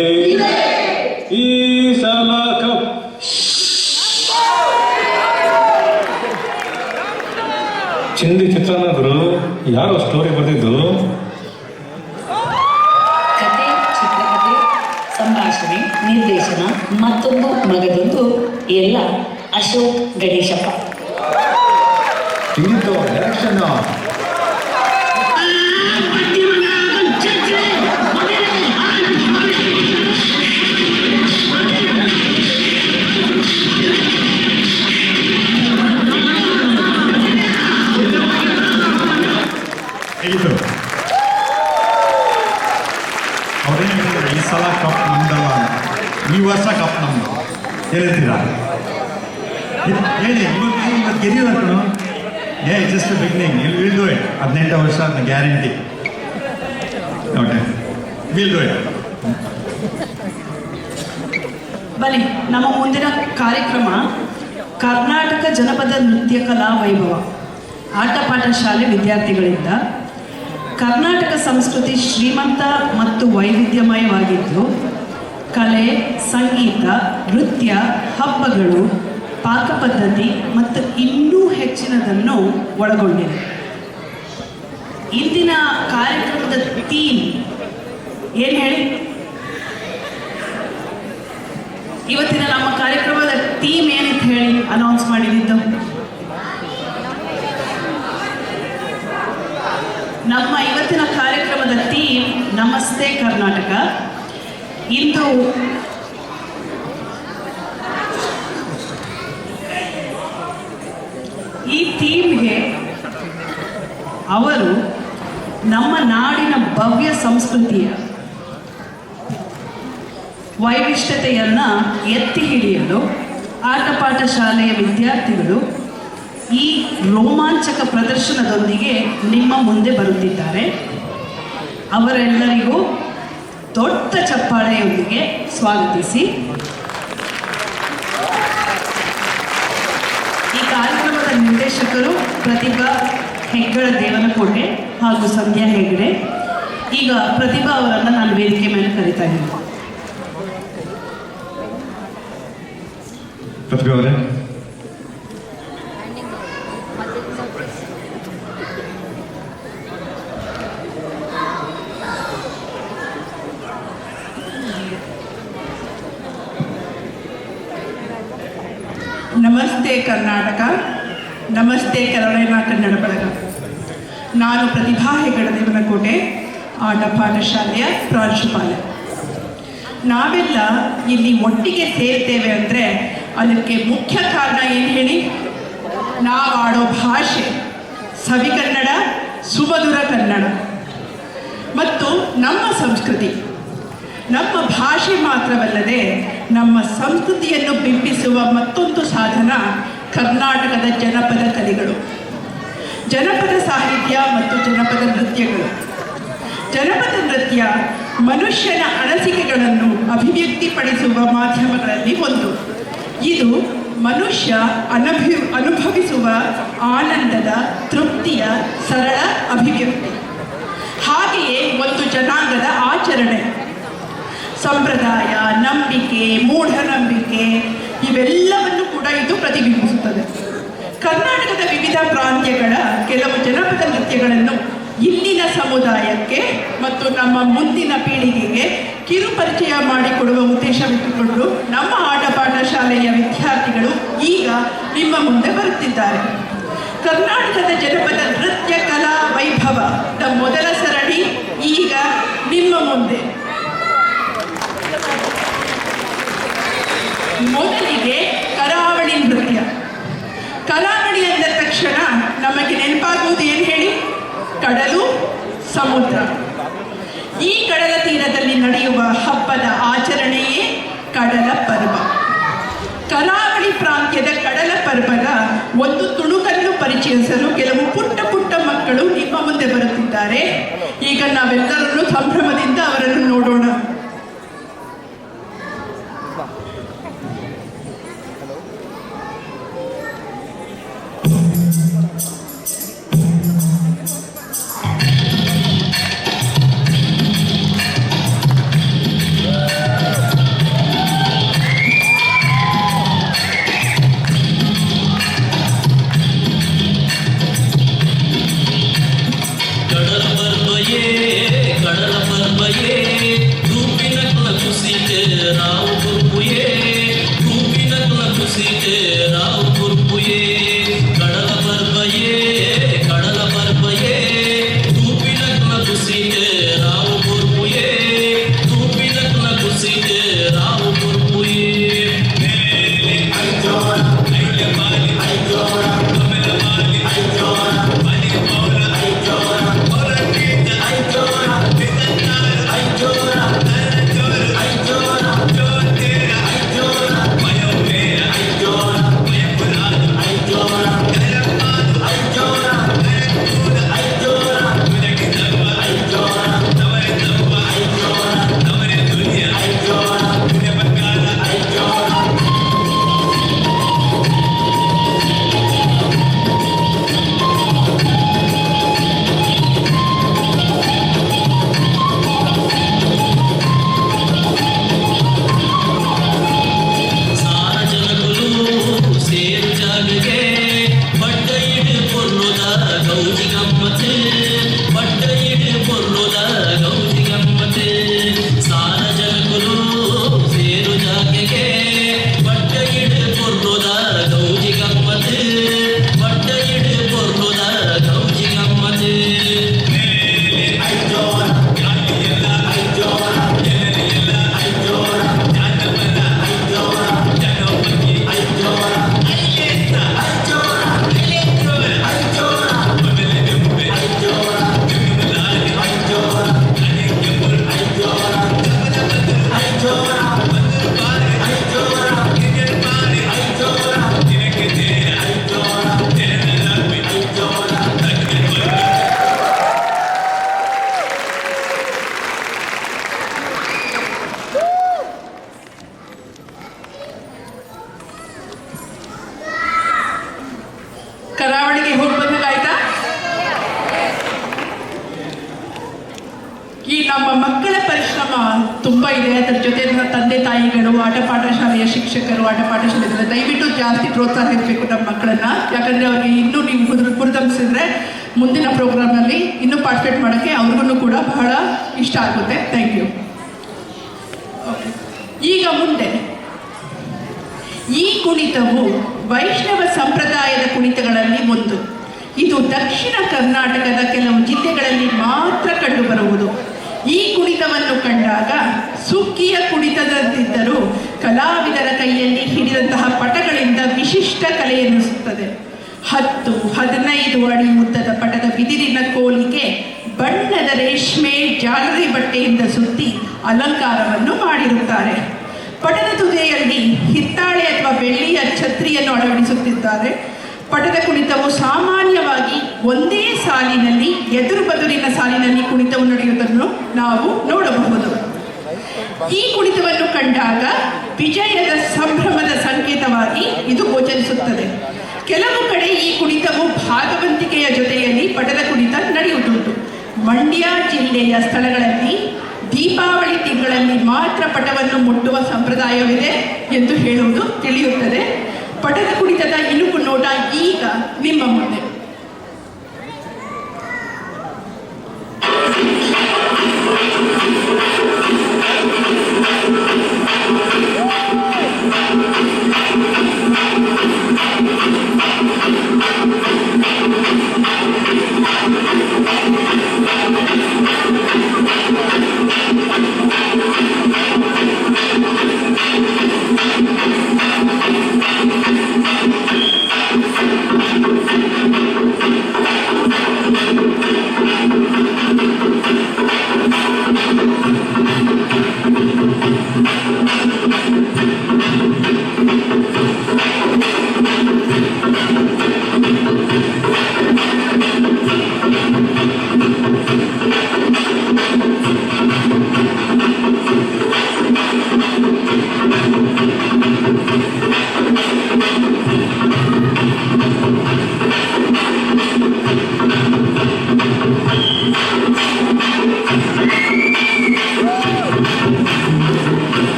S1: ಈ ಸಲ ಕಪ್ ಚಿಂದಿ ಚಿತ್ರನಗರು ಯಾರೋ ಸ್ಟೋರಿ ಬರೆದಿದ್ದು.
S11: ಕತೆ, ಚಿತ್ರಕಥೆ, ಸಂಭಾಷಣೆ, ನಿರ್ದೇಶನ, ಮತ್ತೊಂದು ಮಗದೊಂದು ಎಲ್ಲ ಅಶೋಕ್ ಗಣೇಶಪ್ಪ.
S8: ಹಿಂಗಿತ್ತು ಡೈರೆಕ್ಷನ್.
S4: ಹೇಗಿತ್ತು? ಅವ್ರೇನು ಹೇಳ್ತಾರೆ, ಈ ಸಲ ಕಪ್ ನಮ್ದಲ್ಲ, ಈ ವರ್ಷ ಕಪ್ ನಮ್ದು. ಹೇಳ್ತೀರಾ? ಹೇಳಿ, ಇವತ್ತು ಗೆದ್ದಿಲ್ಲ ಕಣೋ. ಏ just beginning, will do it. 18 ವರ್ಷ guarantee. Okay, will do it.
S7: ಬನ್ನಿ, ನಮ್ಮ ಮುಂದಿನ ಕಾರ್ಯಕ್ರಮ ಕರ್ನಾಟಕ ಜನಪದ ನೃತ್ಯ ಕಲಾ ವೈಭವ. ಆಟಪಾಠ ಶಾಲೆ ವಿದ್ಯಾರ್ಥಿಗಳಿಂದ ಕರ್ನಾಟಕ ಸಂಸ್ಕೃತಿ ಶ್ರೀಮಂತ ಮತ್ತು ವೈವಿಧ್ಯಮಯವಾಗಿದ್ದು ಕಲೆ, ಸಂಗೀತ, ನೃತ್ಯ, ಹಬ್ಬಗಳು, ಪಾಕಪದ್ಧತಿ ಮತ್ತು ಇನ್ನೂ ಹೆಚ್ಚಿನದನ್ನು ಒಳಗೊಂಡಿದೆ. ಇಂದಿನ ಕಾರ್ಯಕ್ರಮದ ಥೀಮ್ ಏನು ಹೇಳಿ? ಇವತ್ತಿನ ನಮ್ಮ ಕಾರ್ಯಕ್ರಮದ ಥೀಮ್ ಏನಿತ್ತು ಹೇಳಿ ಅನೌನ್ಸ್ ಮಾಡಿದ್ದು? ನಮ್ಮ ಇವತ್ತಿನ ಕಾರ್ಯಕ್ರಮದ ಥೀಮ್ ನಮಸ್ತೆ ಕರ್ನಾಟಕ. ಇಂದು ಈ ಥೀಮ್ಗೆ ಅವರು ನಮ್ಮ ನಾಡಿನ ಭವ್ಯ ಸಂಸ್ಕೃತಿಯ ವೈವಿಷ್ಟ್ಯತೆಯನ್ನು ಎತ್ತಿ ಹಿಡಿಯಲು ಆಟಪಾಠ ಶಾಲೆಯ ವಿದ್ಯಾರ್ಥಿಗಳು ಈ ರೋಮಾಂಚಕ ಪ್ರದರ್ಶನದೊಂದಿಗೆ ನಿಮ್ಮ ಮುಂದೆ ಬರುತ್ತಿದ್ದಾರೆ. ಅವರೆಲ್ಲರಿಗೂ ದೊಡ್ಡ ಚಪ್ಪಾಳೆಯೊಂದಿಗೆ ಸ್ವಾಗತಿಸಿ. ಈ ಕಾರ್ಯಕ್ರಮದ ನಿರ್ದೇಶಕರು ಪ್ರತಿಭಾ ಹೆಗ್ಗಳ ದೇವನಕೋಟೆ ಹಾಗೂ ಸಂಧ್ಯಾ ಹೆಗ್ಡೆ. ಈಗ ಪ್ರತಿಭಾ ಅವರನ್ನು ನಾನು ವೇದಿಕೆ ಮೇಲೆ ಕರೀತಾ ಇದ್ದೀನಿ.
S4: ಪ್ರತಿಭಾ ಅವರೇ,
S7: ನಮಸ್ತೆ ಕರ್ನಾಟಕ, ನಮಸ್ತೆ ಕೆರಳಿನ ಕನ್ನಡ ಬಳಗ. ನಾನು ಪ್ರತಿಭಾ ಹೆಗ್ಗಡ ದೇವನಕೋಟೆ, ಆಟಪಾಠ ಶಾಲೆಯ ಪ್ರಾಂಶುಪಾಲೆ. ನಾವೆಲ್ಲ ಇಲ್ಲಿ ಒಟ್ಟಿಗೆ ಸೇರ್ತೇವೆ ಅಂದರೆ ಅದಕ್ಕೆ ಮುಖ್ಯ ಕಾರಣ ಏನು ಹೇಳಿ? ನಾವು ಆಡೋ ಭಾಷೆ ಸವಿಕನ್ನಡ, ಸುಮಧುರ ಕನ್ನಡ ಮತ್ತು ನಮ್ಮ ಸಂಸ್ಕೃತಿ. ನಮ್ಮ ಭಾಷೆ ಮಾತ್ರವಲ್ಲದೆ ನಮ್ಮ ಸಂಸ್ಕೃತಿಯನ್ನು ಬಿಂಬಿಸುವ ಮತ್ತೊಂದು ಸಾಧನ ಕರ್ನಾಟಕದ ಜನಪದ ಕಲೆಗಳು, ಜನಪದ ಸಾಹಿತ್ಯ ಮತ್ತು ಜನಪದ ನೃತ್ಯಗಳು. ಜನಪದ ನೃತ್ಯ ಮನುಷ್ಯನ ಅನಿಸಿಕೆಗಳನ್ನು ಅಭಿವ್ಯಕ್ತಿಪಡಿಸುವ ಮಾಧ್ಯಮಗಳಲ್ಲಿ ಒಂದು. ಇದು ಮನುಷ್ಯ ಅನುಭವಿಸುವ ಆನಂದದ, ತೃಪ್ತಿಯ ಸರಳ ಅಭಿವ್ಯಕ್ತಿ. ಹಾಗೆಯೇ ಒಂದು ಜನಾಂಗದ ಆಚರಣೆ, ಸಂಪ್ರದಾಯ, ನಂಬಿಕೆ, ಮೂಢನಂಬಿಕೆ ಇವೆಲ್ಲವನ್ನು ಕೂಡ ಇದು ಪ್ರತಿಬಿಂಬಿಸುತ್ತದೆ. ಕರ್ನಾಟಕದ ವಿವಿಧ ಪ್ರಾಂತ್ಯಗಳ ಕೆಲವು ಜನಪದ ನೃತ್ಯಗಳನ್ನು ಇಲ್ಲಿನ ಸಮುದಾಯಕ್ಕೆ ಮತ್ತು ನಮ್ಮ ಮುಂದಿನ ಪೀಳಿಗೆಗೆ ಕಿರುಪರಿಚಯ ಮಾಡಿಕೊಡುವ ಉದ್ದೇಶವಿಟ್ಟುಕೊಂಡು ನಮ್ಮ ಆಟಪಾಠ ಶಾಲೆಯ ವಿದ್ಯಾರ್ಥಿಗಳು ಈಗ ನಿಮ್ಮ ಮುಂದೆ ಬರುತ್ತಿದ್ದಾರೆ. ಕರ್ನಾಟಕದ ಜನಪದ ನೃತ್ಯ ಕಲಾ ವೈಭವದ ಮೊದಲ ಸರಣಿ ಈಗ ನಿಮ್ಮ ಮುಂದೆ. ಮೊದಲಿಗೆ ಕರಾವಳಿ ನೃತ್ಯ. ಕರಾವಳಿ ಅಂದ ತಕ್ಷಣ ನಮಗೆ ನೆನಪಾಗುವುದು ಏನು ಹೇಳಿ? ಕಡಲು, ಸಮುದ್ರ. ಈ ಕಡಲ ತೀರದಲ್ಲಿ ನಡೆಯುವ ಹಬ್ಬದ ಆಚರಣೆಯೇ ಕಡಲ ಪರ್ವ. ಕರಾವಳಿ ಪ್ರಾಂತ್ಯದ ಕಡಲ ಪರ್ವದ ಒಂದು ತುಣುಕನ್ನು ಪರಿಚಯಿಸಲು ಕೆಲವು ಪುಟ್ಟ ಪುಟ್ಟ ಮಕ್ಕಳು ನಿಮ್ಮ ಮುಂದೆ ಬರುತ್ತಿದ್ದಾರೆ. ಈಗ ನಾವೆಲ್ಲರನ್ನು ಸಂಭ್ರಮದಿಂದ ಅವರನ್ನು ನೋಡೋಣ.
S12: ಬಟ್
S7: ಕಾರ್ಯಕ್ರಮ ತುಂಬ ಇದೆ. ಅದರ ಜೊತೆ ನನ್ನ ತಂದೆ ತಾಯಿಗಳು, ಆಟ ಪಾಠ ಶಾಲೆಯ ಶಿಕ್ಷಕರು, ಆಟ ಪಾಠ ಶಾಲೆಗಳು ದಯವಿಟ್ಟು ಜಾಸ್ತಿ ಪ್ರೋತ್ಸಾಹ ಇರಬೇಕು ನಮ್ಮ ಮಕ್ಕಳನ್ನ. ಯಾಕಂದರೆ ಅವ್ರಿಗೆ ಇನ್ನೂ ನೀವು ಹುರಿದುಂಬಿಸಿದ್ರೆ ಮುಂದಿನ ಪ್ರೋಗ್ರಾಮ್ನಲ್ಲಿ ಇನ್ನೂ ಪಾರ್ಟಿಸಿಪೇಟ್ ಮಾಡೋಕ್ಕೆ ಅವ್ರಿಗೂ ಕೂಡ ಬಹಳ ಇಷ್ಟ ಆಗುತ್ತೆ. Thank you. ಈಗ ಮುಂದೆ ಈ ಕುಣಿತವು ವೈಷ್ಣವ ಸಂಪ್ರದಾಯದ ಕುಣಿತಗಳಲ್ಲಿ ಒಂದು. ಇದು ದಕ್ಷಿಣ ಕರ್ನಾಟಕದ ಕೆಲವು ಜಿಲ್ಲೆಗಳಲ್ಲಿ ಮಾತ್ರ ಕಂಡುಬರುವುದು. ಈ ಕುಣಿತವನ್ನು ಕಂಡಾಗ ಸುಗ್ಗಿಯ ಕುಣಿತದಂತಿದ್ದರೂ ಕಲಾವಿದರ ಕೈಯಲ್ಲಿ ಹಿಡಿದಂತಹ ಪಟಗಳಿಂದ ವಿಶಿಷ್ಟ ಕಲೆ ಎನಿಸುತ್ತದೆ. 10-15 ಅಡಿ ಉದ್ದದ ಪಟದ ಬಿದಿರಿನ ಕೋಲಿಗೆ ಬಣ್ಣದ ರೇಷ್ಮೆ ಜಾಲರಿ ಬಟ್ಟೆಯಿಂದ ಸುತ್ತಿ ಅಲಂಕಾರವನ್ನು ಮಾಡಿರುತ್ತಾರೆ. ಪಟದ ತುದಿಯಲ್ಲಿ ಹಿತ್ತಾಳೆ ಅಥವಾ ಬೆಳ್ಳಿಯ ಛತ್ರಿಯನ್ನು ಅಳವಡಿಸುತ್ತಿದ್ದಾರೆ. ಪಟದ ಕುಣಿತವು ಸಾಮಾನ್ಯವಾಗಿ ಒಂದೇ ಸಾಲಿನಲ್ಲಿ, ಎದುರು ಬದುರಿನ ಸಾಲಿನಲ್ಲಿ ಕುಣಿತವು ನಡೆಯುವುದನ್ನು ನಾವು ನೋಡಬಹುದು. ಈ ಕುಣಿತವನ್ನು ಕಂಡಾಗ ವಿಜಯದ ಸಂಭ್ರಮದ ಸಂಕೇತವಾಗಿ ಇದು ಗೋಚರಿಸುತ್ತದೆ. ಕೆಲವು ಕಡೆ ಈ ಕುಣಿತವು ಭಾಗವಂತಿಕೆಯ ಜೊತೆಯಲ್ಲಿ ಪಟದ ಕುಣಿತ ನಡೆಯುವುದುಂಟು. ಮಂಡ್ಯ ಜಿಲ್ಲೆಯ ಸ್ಥಳಗಳಲ್ಲಿ ದೀಪಾವಳಿ ತಿಂಗಳಲ್ಲಿ ಮಾತ್ರ ಪಟವನ್ನು ಮುಟ್ಟುವ ಸಂಪ್ರದಾಯವಿದೆ ಎಂದು ಹೇಳುವುದು ತಿಳಿಯುತ್ತದೆ. ಪಟದ ಕುಣಿತದ ಇಣುಕು ನೋಟ ಈಗ ನಿಮ್ಮ ಮುಂದೆ.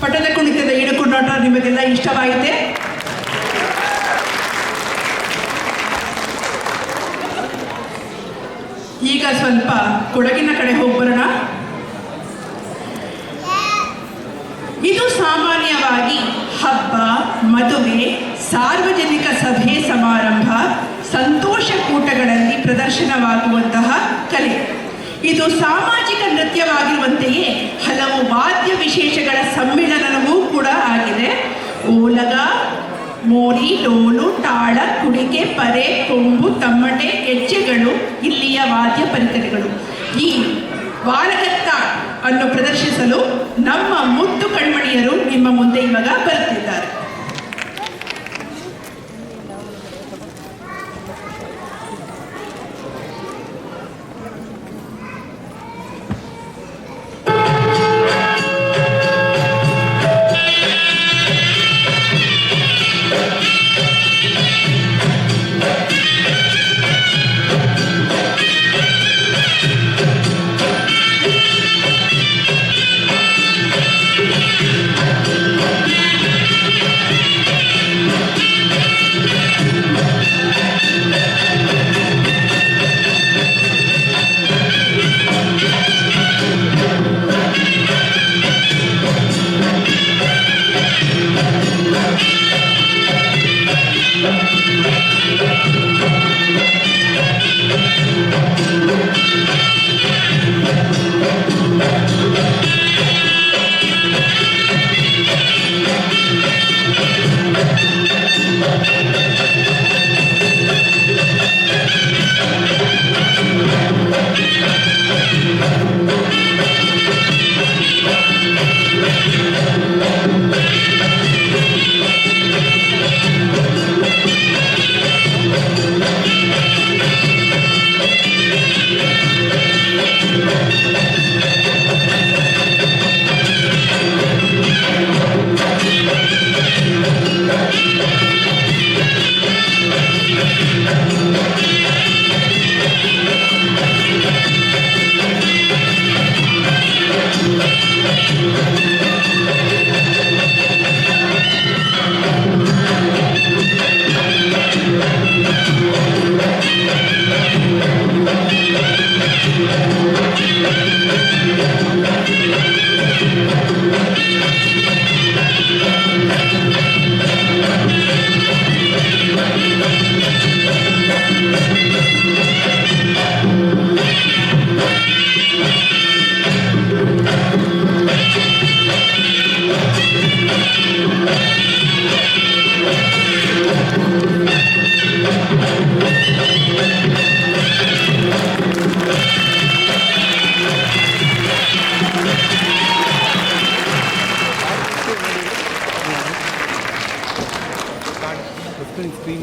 S7: ಪಟದ ಕುಣಿತದ ಇಣುಕು ನೋಟ ನಿಮಗೆಲ್ಲ ಇಷ್ಟವಾಯಿತೆ? ಈಗ ಸ್ವಲ್ಪ ಕೊಡಗಿನ ಕಡೆ ಹೋಗ್ಬರೋಣ. ಇದು ಸಾಮಾನ್ಯವಾಗಿ ಹಬ್ಬ, ಮದುವೆ, ಸಾರ್ವಜನಿಕ ಸಭೆ ಸಮಾರಂಭ, ಸಂತೋಷ ಕೂಟಗಳಲ್ಲಿ ಪ್ರದರ್ಶನವಾಗುವಂತಹ ಕಲೆ. ಇದು ಸಾಮಾಜಿಕ ನೃತ್ಯವಾಗಿರುವಂತೆಯೇ ಹಲವು ವಾದ್ಯ ವಿಶೇಷಗಳ ಸಮ್ಮಿಳನವೂ ಕೂಡ ಆಗಿದೆ. ಓಲಗ, ಮೋರಿ, ಡೋಲು, ತಾಳ, ಕುಡಿಕೆ, ಪರೆ, ಕೊಂಬು, ತಮ್ಮಟೆ, ಗೆಜ್ಜೆಗಳು ಇಲ್ಲಿಯ ವಾದ್ಯ ಪರಿಕರಗಳು. ಈ ವಾರಗತ್ತ ಅನ್ನು ಪ್ರದರ್ಶಿಸಲು ನಮ್ಮ ಮುದ್ದು ಕಣ್ಮಣಿಯರು ನಿಮ್ಮ ಮುಂದೆ ಇವಾಗ ಬರುತ್ತಿದ್ದಾರೆ.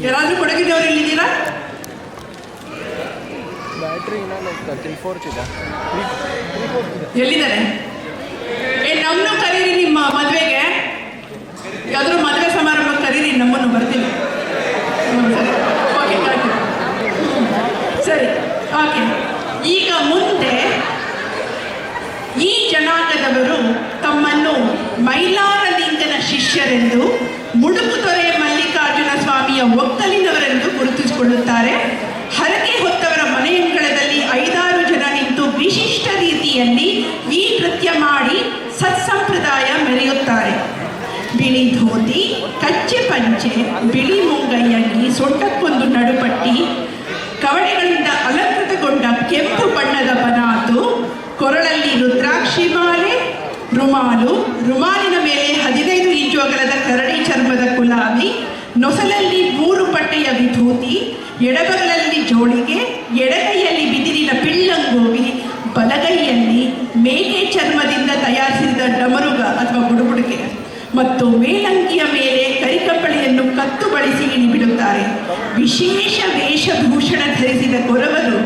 S7: ಯಾರಾದ್ರೂ ಕೊಡಗಿನವ್ರು ಇಲ್ಲಿದ್ದೀರಾ? ಎಲ್ಲಿದ್ದಾರೆ? ನಮ್ಮನ್ನು ಕರೀರಿ, ನಿಮ್ಮ ಮದುವೆಗೆ ಯಾವ್ದಾದ್ರು ಮದುವೆ ಸಮಾರಂಭಕ್ಕೆ ಕರೀರಿ, ನಮ್ಮನ್ನು ಬರ್ತೀವಿ. ಓಕೆ, ಸರಿ, ಓಕೆ. ಈಗ ಮುಂದೆ ಈ ಜನಾಂಗದವರು ತಮ್ಮನ್ನು ಮೈಲಾರಲಿಂಗನ ಶಿಷ್ಯರೆಂದು, ಮುಡುಕುತೊರೆ ಮಲ್ಲಿಕಾರ್ಜುನ ಸ್ವಾಮಿಯ ಒಕ್ಕಲಿನವರೆಂದು ಗುರುತಿಸಿಕೊಳ್ಳುತ್ತಾರೆ. ಹರಕೆ ಹೊತ್ತವರ ಮನೆಯಂಗಳದಲ್ಲಿ 5-6 ಜನ ನಿಂತು ವಿಶಿಷ್ಟ ರೀತಿಯಲ್ಲಿ ಈ ನೃತ್ಯ ಮಾಡಿ ಸತ್ಸಂಪ್ರದಾಯ ಮೆರೆಯುತ್ತಾರೆ. ಬಿಳಿ ಧೋತಿ, ಕಚ್ಚೆ ಪಂಚೆ, ಬಿಳಿ ಮುಂಗೈಯಂಗಿ, ಸೊಂಟಕ್ಕೊಂದು ನಡುಪಟ್ಟಿ, ಕವಡೆಗಳಿಂದ ಅಲಂಕೃತಗೊಂಡ ಕೆಂಪು ಬಣ್ಣದ ಬನಾತು, ಕೊರಳಲ್ಲಿ ರುದ್ರಾಕ್ಷಿ ಮಾಲೆ, ರುಮಾಲಿನ ಮೇಲೆ 15 ಇಂಚು ಅಗಲದ ಕರಡಿ ಚರ್ಮದ ಗುಲಾಬಿ, ನೊಸಲಲ್ಲಿ 3 ಪಟ್ಟೆಯ ವಿಭೂತಿ, ಎಡಬಗಲಲ್ಲಿ ಜೋಳಿಗೆ, ಎಡಗೈಯಲ್ಲಿ ಬಿದಿರಿನ ಪಿಳ್ಳಂಗೋವಿ, ಬಲಗೈಯಲ್ಲಿ ಮೇಕೆ ಚರ್ಮದಿಂದ ತಯಾರಿಸಿದ ಡಮರುಗ ಅಥವಾ ಬುಡುಬುಡುಕೆ ಮತ್ತು ಮೇಲಂಗಿಯ ಮೇಲೆ ಕರಿಕಪ್ಪಳೆಯನ್ನು ಕತ್ತು ಬಳಸಿ ಇಳಿಬಿಡುತ್ತಾರೆ. ವಿಶೇಷ ವೇಷಭೂಷಣ ಧರಿಸಿದ ಕೊರವರು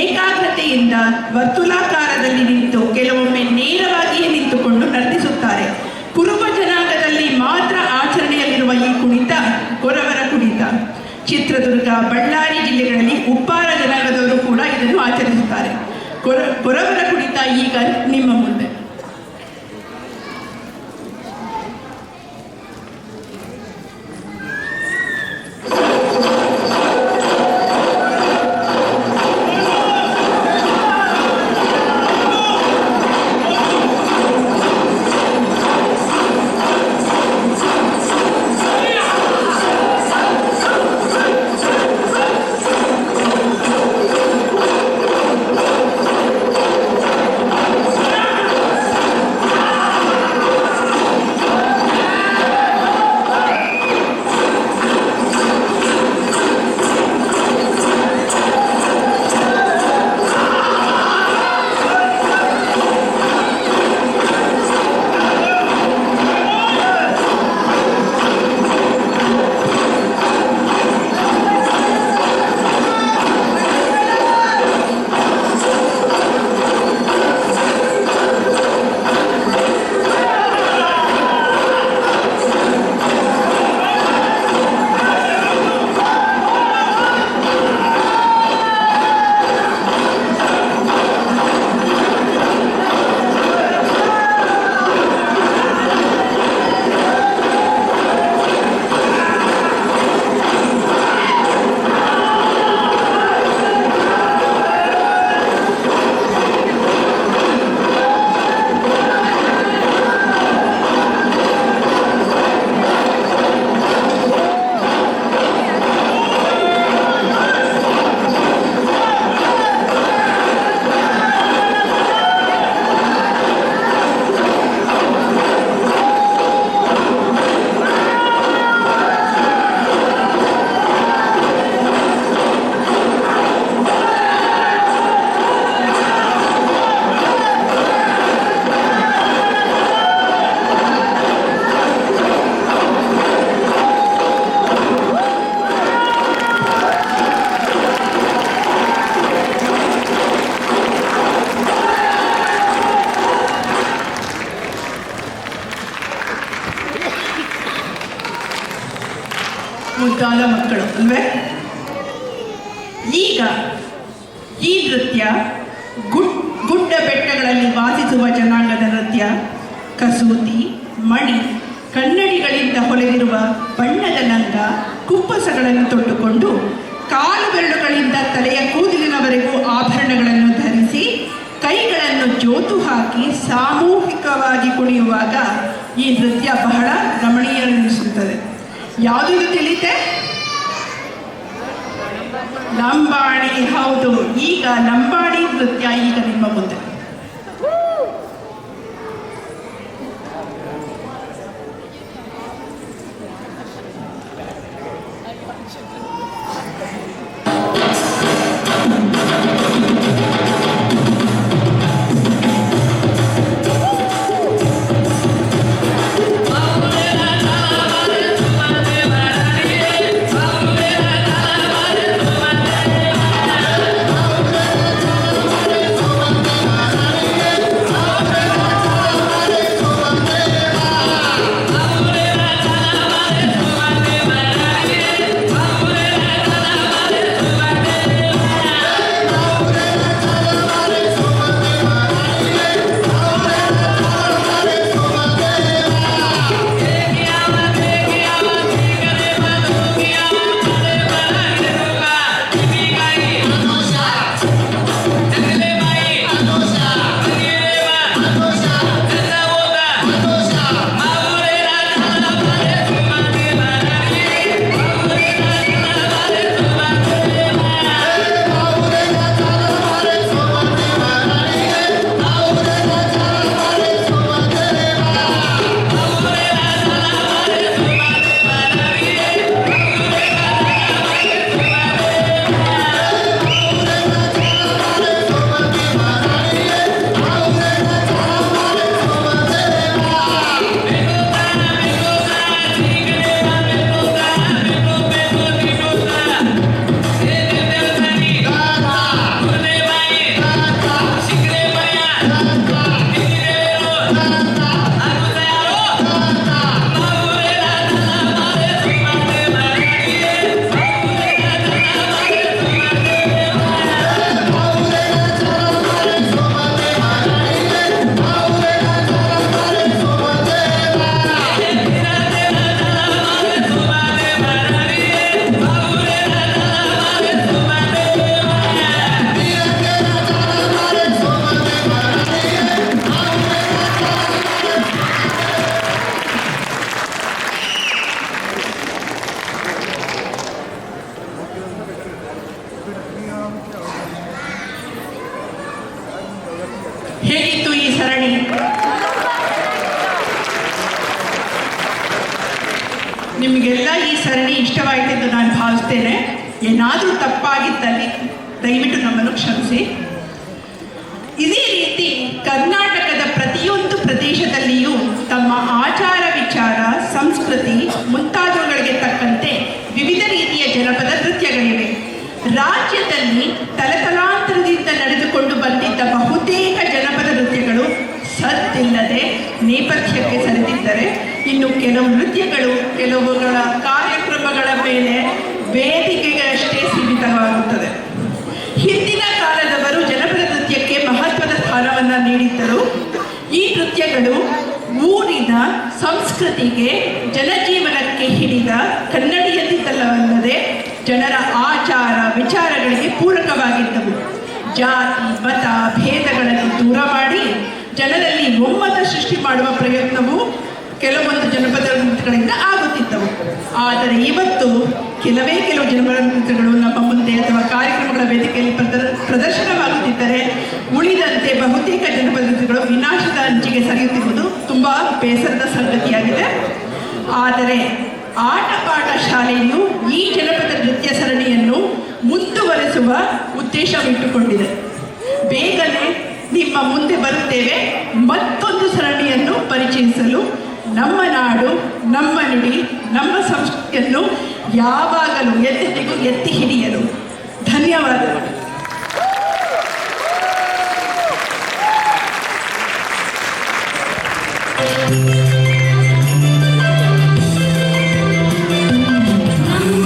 S7: ಏಕಾಗ್ರತೆಯಿಂದ ವರ್ತುಲಾಕಾರದಲ್ಲಿ ನಿಂತು, ಕೆಲವೊಮ್ಮೆ ನೇರವಾಗಿಯೇ ನಿಂತುಕೊಂಡು ನರ್ತಿಸುತ್ತಾರೆ. ಕುರುಬ ಜನಾಂಗದಲ್ಲಿ ಮಾತ್ರ ಆಚರಣೆಯಲ್ಲಿರುವ ಈ ಕುಣಿತ ಕೊರವರ ಕುಣಿತ. ಚಿತ್ರದುರ್ಗ, ಬಳ್ಳಾರಿ ಜಿಲ್ಲೆಗಳಲ್ಲಿ ಉಪ್ಪಾರ ಜನಾಂಗದವರು ಕೂಡ ಇದನ್ನು ಆಚರಿಸುತ್ತಾರೆ. ಕೊರವರ ಕುಣಿತ ಈಗ ನಿಮ್ಮ ಮುಂದೆ. ಮುದ್ದಾದ ಮಕ್ಕಳು ಅಲ್ವೇ? ಈಗ ಈ ನೃತ್ಯ ಗುಡ್ಡ ಬೆಟ್ಟಗಳಲ್ಲಿ ವಾಸಿಸುವ ಜನಾಂಗದ ನೃತ್ಯ. ಕಸೂತಿ, ಮಣಿ, ಕನ್ನಡಿಗಳಿಂದ ಹೊಲೆದಿರುವ ಬಣ್ಣದ ಲಂಗ, ಕುಪ್ಪಸಗಳನ್ನು ತೊಟ್ಟುಕೊಂಡು ಕಾಲು ಬೆರಳುಗಳಿಂದ ತಲೆಯ ಕೂದಲಿನವರೆಗೂ ಆಭರಣಗಳನ್ನು ಧರಿಸಿ ಕೈಗಳನ್ನು ಜೋತು ಹಾಕಿ ಸಾಮೂಹಿಕವಾಗಿ ಕುಣಿಯುವಾಗ ಈ ನೃತ್ಯ ಬಹಳ ರಮಣೀಯವೆನಿಸುತ್ತದೆ. ಯಾವುದು ತಿಳಿತೆ? ಲಂಬಾಣಿ. ಹೌದು, ಈಗ ಲಂಬಾಣಿ ನೃತ್ಯ ಈಗ ನಿಮ್ಮ ಮುಂದೆ. ಹೇಗಿತ್ತು ಈ ಸರಣಿ? ನಿಮಗೆಲ್ಲ ಈ ಸರಣಿ ಇಷ್ಟವಾಯಿತೆಂದು ನಾನು ಭಾವಿಸ್ತೇನೆ. ಏನಾದರೂ ತಪ್ಪಾಗಿದ್ದಲ್ಲಿ ದಯವಿಟ್ಟು ನಮ್ಮನ್ನು ಕ್ಷಮಿಸಿ. ಇದೇ ರೀತಿ ಕರ್ನಾಟಕದ ಪ್ರತಿಯೊಂದು ಪ್ರದೇಶದಲ್ಲಿಯೂ ತಮ್ಮ ಆಚಾರ ವಿಚಾರ, ಸಂಸ್ಕೃತಿ ಮುಂತಾದವುಗಳಿಗೆ ತಕ್ಕಂತೆ ವಿವಿಧ ರೀತಿಯ ಜನಪದ ನೃತ್ಯಗಳಿವೆ. ರಾಜ್ಯದಲ್ಲಿ ತಲತಲಾಂತರದಿಂದ ನಡೆದುಕೊಂಡು ಬಂದಿದ್ದ ಬಹುತೇಕ ಜನಪದ ನೃತ್ಯಗಳು ಸದ್ದಿಲ್ಲದೆ ನೇಪಥ್ಯಕ್ಕೆ ಸರಿದಿದ್ದರೆ, ಇನ್ನು ಕೆಲವು ನೃತ್ಯಗಳು ಕೆಲವುಗಳ ಕಾರ್ಯಕ್ರಮಗಳ ಮೇಲೆ ವೇದಿಕೆಗಷ್ಟೇ ಸೀಮಿತವಾಗುತ್ತದೆ. ಹಿಂದಿನ ಕಾಲದವರು ಜನಪದ ನೃತ್ಯಕ್ಕೆ ಮಹತ್ವದ ಸ್ಥಾನವನ್ನು ನೀಡಿದ್ದರು. ಈ ನೃತ್ಯಗಳು ಊರಿನ ಸಂಸ್ಕೃತಿಗೆ, ಜನಜೀವನಕ್ಕೆ ಹಿಡಿದ ಕನ್ನಡಿಯಲ್ಲಿದ್ದಲ್ಲವಲ್ಲದೆ ಜನರ ಆಚಾರ ವಿಚಾರಗಳಿಗೆ ಪೂರಕವಾಗಿದ್ದವು. ಜಾತಿ ಮತ ಭೇದಗಳನ್ನು ದೂರ ಮಾಡಿ ಜನರಲ್ಲಿ ಒಮ್ಮತ ಸೃಷ್ಟಿ ಮಾಡುವ ಪ್ರಯತ್ನವು ಕೆಲವೊಂದು ಜನಪದ ನೃತ್ಯಗಳಿಂದ ಆಗುತ್ತಿದ್ದವು. ಆದರೆ ಇವತ್ತು ಕೆಲವು ಜನಪದ ನೃತ್ಯಗಳು ನಮ್ಮ ಮುಂದೆ ಅಥವಾ ಕಾರ್ಯಕ್ರಮಗಳ ವೇದಿಕೆಯಲ್ಲಿ ಪ್ರದರ್ಶನವಾಗುತ್ತಿದ್ದರೆ, ಉಳಿದಂತೆ ಬಹುತೇಕ ಜನಪದ ನೃತ್ಯಗಳು ವಿನಾಶದ ಅಂಚಿಗೆ ಸರಿಯುತ್ತಿರುವುದು ತುಂಬ ಬೇಸರದ ಸಂಗತಿಯಾಗಿದೆ. ಆದರೆ ಆಟ ಪಾಠ ಶಾಲೆಯು ಈ ಜನಪದ ನೃತ್ಯ ಸರಣಿಯನ್ನು ಮುಂದುವರೆಸುವ ಉದ್ದೇಶವಿಟ್ಟುಕೊಂಡಿದೆ. ಬೇಗನೆ ನಿಮ್ಮ ಮುಂದೆ ಬರುತ್ತೇವೆ ಮತ್ತೊಂದು ಸರಣಿಯನ್ನು ಪರಿಚಯಿಸಲು. ನಮ್ಮ ನಾಡು, ನಮ್ಮ ನುಡಿ, ನಮ್ಮ ಸಂಸ್ಕೃತಿಯನ್ನು ಯಾವಾಗಲೂ ಎಂದೆಂದಿಗೂ ಎತ್ತಿ ಹಿಡಿಯಲು. ಧನ್ಯವಾದಗಳು.
S9: ನಮ್ಮ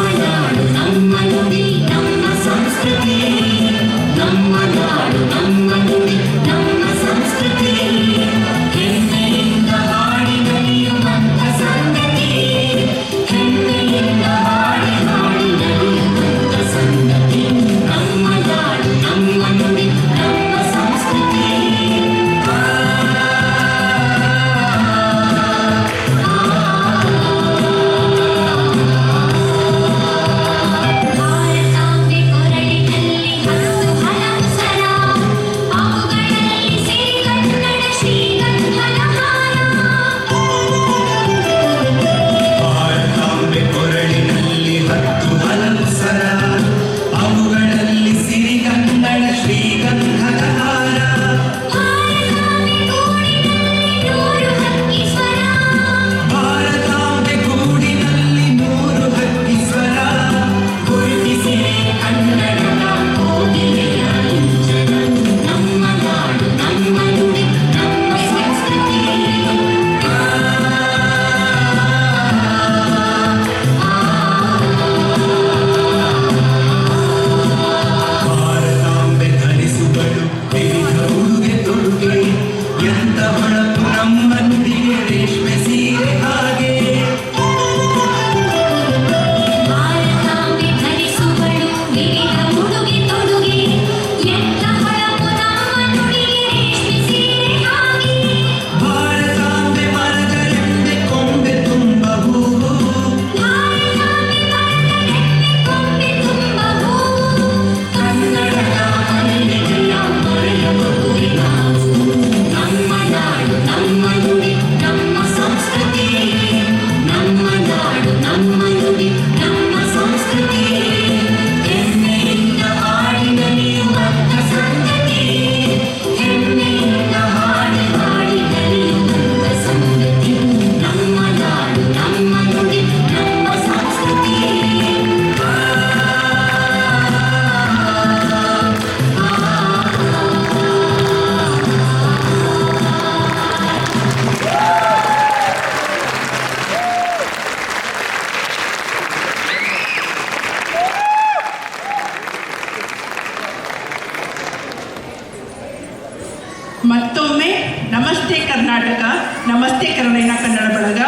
S7: ಮತ್ತೊಮ್ಮೆ ನಮಸ್ತೆ ಕರ್ನಾಟಕ, ನಮಸ್ತೆ ಕರುಣೈನ ಕನ್ನಡ ಬಳಗ.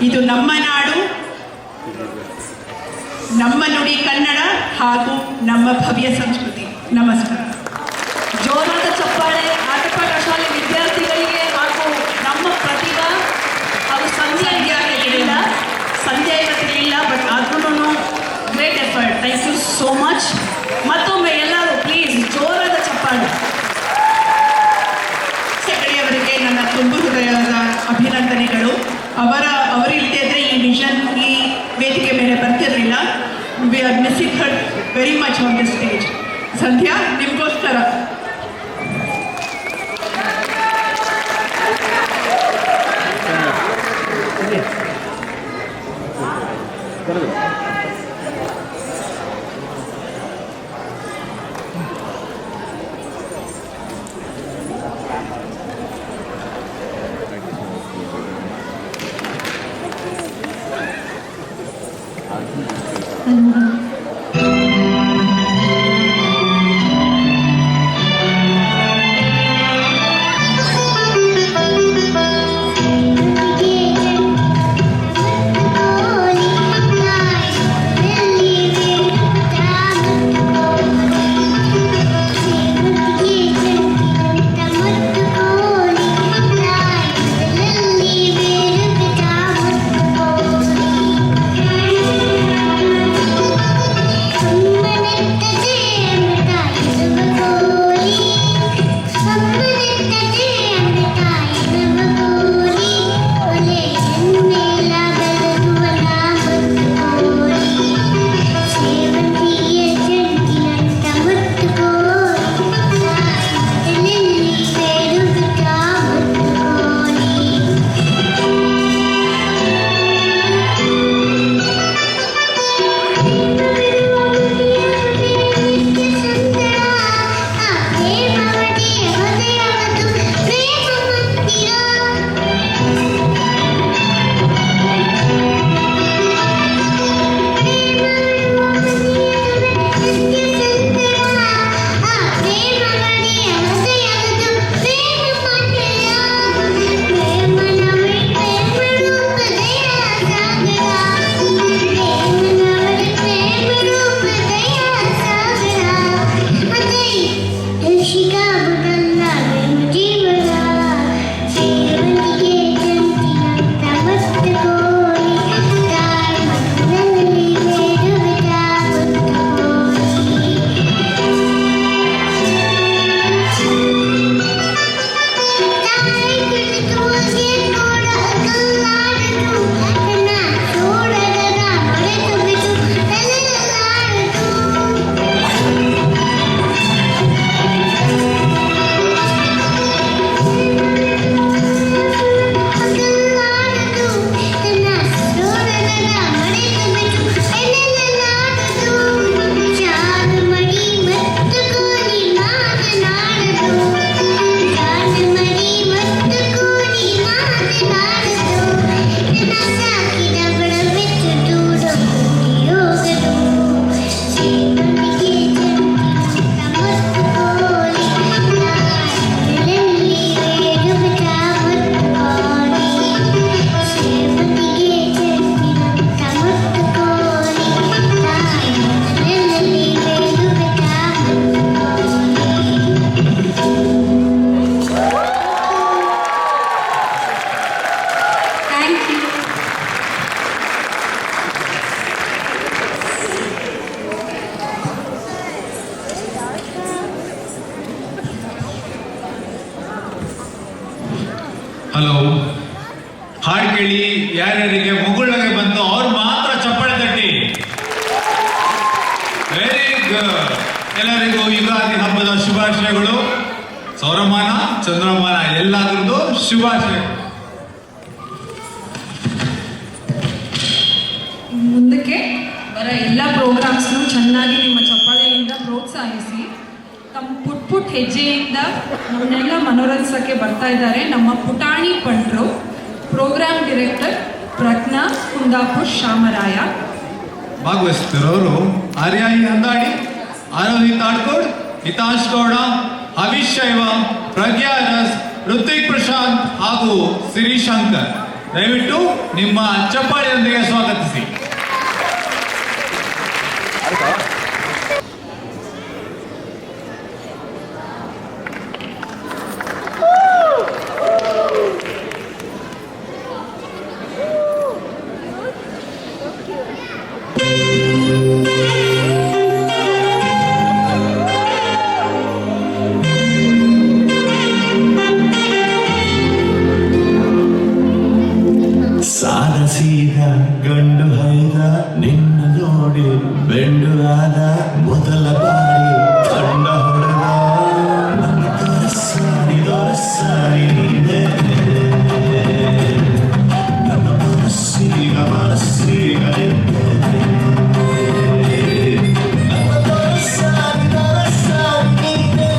S7: ಇದು ನಮ್ಮ ನಾಡು, ನಮ್ಮ ನುಡಿ ಕನ್ನಡ ಹಾಗೂ ನಮ್ಮ ಭವ್ಯ ಸಂಸ್ಕೃತಿ. ನಮಸ್ಕಾರ.
S11: ಜೋರಾದ ಚಪ್ಪಾಳೆ ಆಟಪಾಠ ಶಾಲೆ ವಿದ್ಯಾರ್ಥಿಗಳಿಗೆ ಹಾಗೂ ನಮ್ಮ ಪ್ರತಿಭಾ ಹಾಗೂ ಸಂಧ್ಯಾ ಇವತ್ತಿರಲಿಲ್ಲ, ಬಟ್ ಆದ್ರೂ great effort. Thank you so much. ಮತ್ತೊಮ್ಮೆ ಎಲ್ಲರೂ ಪ್ಲೀಸ್ ಜೋರಾದ ಚಪ್ಪಾಳೆ.
S7: ಅವರಿಗೆ ನನ್ನ ತುಂಬು ಹೃದಯದ ಅಭಿನಂದನೆಗಳು. ಅವರಿಲ್ಲದೆ ಇದ್ರೆ ಈ ವಿಷನ್ ಈ ವೇದಿಕೆ ಮೇಲೆ ಬರ್ತಿರಲಿಲ್ಲ. We are missing her very much on the stage. Sandhya, ನಿಮಗೋಸ್ಕರ
S4: ಹಲೋ, ಹಾಡು ಕೇಳಿ ಯಾರ್ಯಾರಿಗೆ ಮುಗುಳಗೆ ಬಂತು ಅವ್ರು ಮಾತ್ರ ಚಪ್ಪಾಳೆ ತಟ್ಟಿ. Very good. ಎಲ್ಲರಿಗೂ ಯುಗಾದಿ ಹಬ್ಬದ ಶುಭಾಶಯಗಳು. ಸೌರಮಾನ ಚಂದ್ರಮಾನ ಎಲ್ಲಾದ್ರದ್ದು ಶುಭಾಶಯ.
S5: ಮುಂದಕ್ಕೆ ಬರೋ ಎಲ್ಲ ಪ್ರೋಗ್ರಾಮ್ಸ್ನು ಚೆನ್ನಾಗಿ ನಿಮ್ಮ ಚಪ್ಪಾಳೆಯಿಂದ ಪ್ರೋತ್ಸಾಹಿಸಿ ತಮ್ಮ ಪುಟ್ ಹೆಜ್ಜೆಯಿಂದ ನಮ್ಮನ್ನೆಲ್ಲ ಮನೋರಂಜಿಸೋಕ್ಕೆ ಬರ್ತಾ ಇದ್ದಾರೆ ನಮ್ಮ ಪುಟಾಣಿ ಪಂಟ್ರು, ಪ್ರೋಗ್ರಾಮ್ ಡೈರೆಕ್ಟರ್ ಪ್ರಜ್ಞಾ ಕುಂದಾಪುರ್ ಶಾಮರಾಯ.
S4: ಭಾಗವಹಿಸ್ತಿರೋರು ಆರ್ಯಾಯಿ ಹಂದಾಡಿ, ಆರೋಹಿ ತಾಡ್ಕೋಡ್, ಹಿತಾಶ್ ಗೌಡ, ಹರೀಶ್ ಶೈವ, ಪ್ರಜ್ಞಾ ರಸ್, ಋತ್ವಿಕ್ ಪ್ರಶಾಂತ್ ಹಾಗೂ ಸಿರಿ ಶಂಕರ್. ದಯವಿಟ್ಟು ನಿಮ್ಮ ಚಪ್ಪಾಳೆಯೊಂದಿಗೆ ಸ್ವಾಗತಿಸಿ.
S8: ಸಾದ ಸೀದ ಗಂಡು ಹೈದ ನಿನ್ನ ನೋಡಿ ಬೆಂಡು ಆದ ಮೊದಲ ಬಾರಿ ಕಂಡ ಹೊಡೆದ ನನ್ನ ದೊರಸಾರಿ ನೀನೆ ನನ್ನ ಮನಸ್ಸೀಗ ನಿಂತೆ ನನ್ನ ದೊರಸಾರಿ ನೀನೆ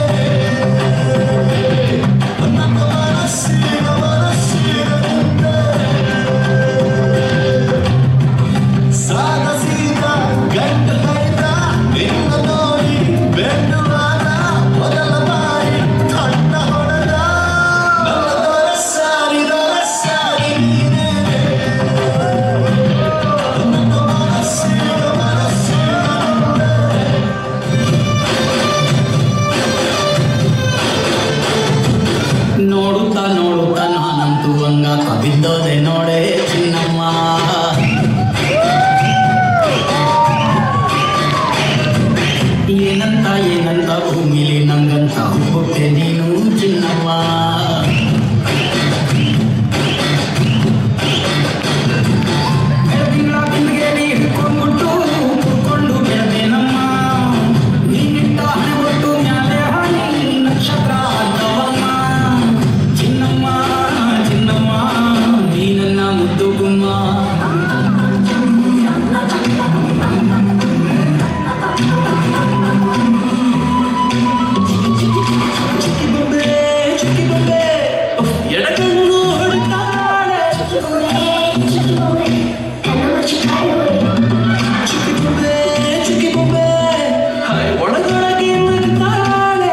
S8: ನನ್ನ ಮನಸ್ಸೀಗ ನಿಂತೆ ಸಾದ ಸೀದ ಗಂಡು ಹೈದ ನಿನ್ನ ನೋಡಿ ಬೆಂಡು ಆದ ಮೊದಲ ಬಾರಿ ಕಂಡ ಹೊಡೆದ ನನ್ನ ದೊರಸಾರಿ ನೀನೆ ನನ್ನ ಮನಸ್ಸೀಗ
S12: ನೋಡುತ್ತಾ ನೋಡುತ್ತಾ ನಾನಂತೂ ಹಂಗ ಕಬಿದ್ದೋದೆ ನೋಡೆ ಚಿನ್ನಮ್ಮ. ಏನಂತ ಭೂಮಿಲಿ ನಂಗಂತ ಹುಟ್ಟೆ ನೀನು ಚಿನ್ನಮ್ಮ. ಬೆಳದಿಂಗಳ ಬಿಂದಿಗೆಯಲ್ಲಿ ಹಿಡ್ಕೊಂಡ್ಬಿಟ್ಟು ಕೂತ್ಕೊಂಡು ಬೆಳೆದೇನಮ್ಮ. ನೀನಿಟ್ಟ ಹಣೆ ಕೊಟ್ಟು ಮ್ಯಾಲೆ ಹಾನಿ ನಕ್ಷತ್ರ ಅಂತವಮ್ಮ. ಚಿನ್ನಮ್ಮ ಚಿನ್ನಮ್ಮ ನೀ ನನ್ನ ಮುದ್ದು ಗುಮ್ಮ. ಚುಕ್ಕಿ ಬೊಂಬೆ ಎಡಗಣ್ಣು ಹೊಡ್ತಾಳೆ. ಚುಕ್ಕಿ ಬೊಂಬೆ ಒಳಗೊಳಗೆ ನಗ್ತಾಳೆ.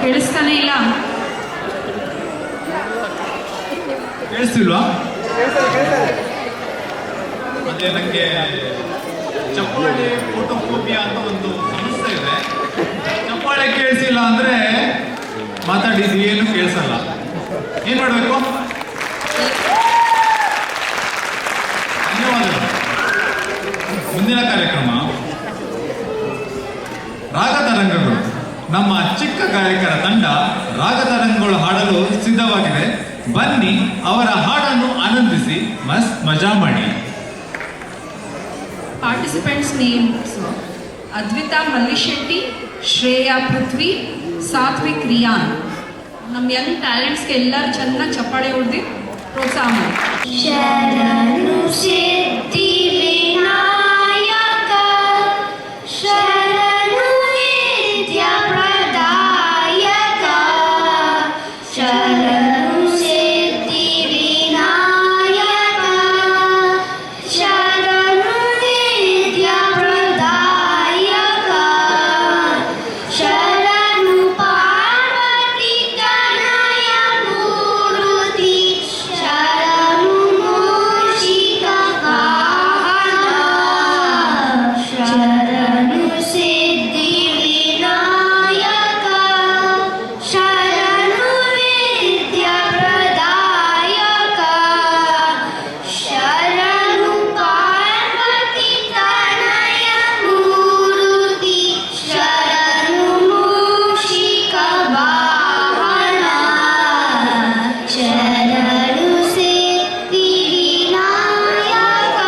S5: ಕೇಳಿಸ್ತಾನೆ ಇಲ್ಲ.
S4: ಕೇಳಿಸ್ತಿಲ್ವಾ? ಅದೇ ನನಗೆ ಚಪ್ಪಾಳೆ ಫೋಟೋಕೋಪಿಯಾ ಅಂತ ಒಂದು ಸಂಸ್ಥೆ ಇದೆ. ಚಪ್ಪಾಳೆ ಚಪ್ಪಾಳೆ ಕೇಳಿಸಿಲ್ಲ ಅಂದ್ರೆ ಮಾತಾಡಿದ್ದು ಏನು ಕೇಳಿಸಲ್ಲ. ಏನ್ ಮಾಡ್ಬೇಕು? ಧನ್ಯವಾದಗಳು. ಮುಂದಿನ ಕಾರ್ಯಕ್ರಮ ರಾಗತರಂಗಗಳು. ನಮ್ಮ ಚಿಕ್ಕ ಗಾಯಕರ ತಂಡ ರಾಗತರಂಗಗಳು ಹಾಡಲು ಸಿದ್ಧವಾಗಿದೆ. ಬನ್ನಿ ಅವರ ಹಾಡನ್ನು ಆನಂದಿಸಿ ಮಜಾ ಮಾಡಿ.
S5: ಪಾರ್ಟಿಸಿಪೆಂಟ್ಸ್ ನೇಮ್ಸ್ ಅದ್ವಿತಾ ಮಲ್ಲಿಶೆಟ್ಟಿ, ಶ್ರೇಯಾ ಪೃಥ್ವಿ, ಸಾತ್ವಿಕ್ ರಿಯಾನ್. ನಮ್ಮ ಯಂಗ್ ಟ್ಯಾಲೆಂಟ್ಸ್ಗೆ ಎಲ್ಲರೂ ಚೆನ್ನಾಗಿ ಚಪ್ಪಾಳೆ ಹೊಡೆದು ಪ್ರೋತ್ಸಾಹ ಮಾಡಿ.
S9: ಶರಣು ಸಿದ್ಧಿ ವಿನಾಯಕ ಶರಣು ವಿದ್ಯಾ ಪ್ರದಾಯಕ ಶರಣು ಸಿದ್ಧಿ ವಿನಾಯಕ ಶರಣು ವಿದ್ಯಾ ಪ್ರದಾಯಕ ಶರಣು ಪಾರ್ವತಿ ತನಯ ಮೂರುತಿ ಶರಣು ಮೂಷಿಕ ವಾಹನ ಶರಣು ಸಿದ್ಧಿ ವಿನಾಯಕ ಶರಣು ವಿದ್ಯಾ ಪ್ರದಾಯಕ ಶರಣು ಪಾರ್ವತಿ ತನಯ ಮೂರುತಿ ಶರಣು ಮೂಷಿಕ ವಾಹನ ಶರಣು ಸಿದ್ಧಿ ವಿನಾಯಕ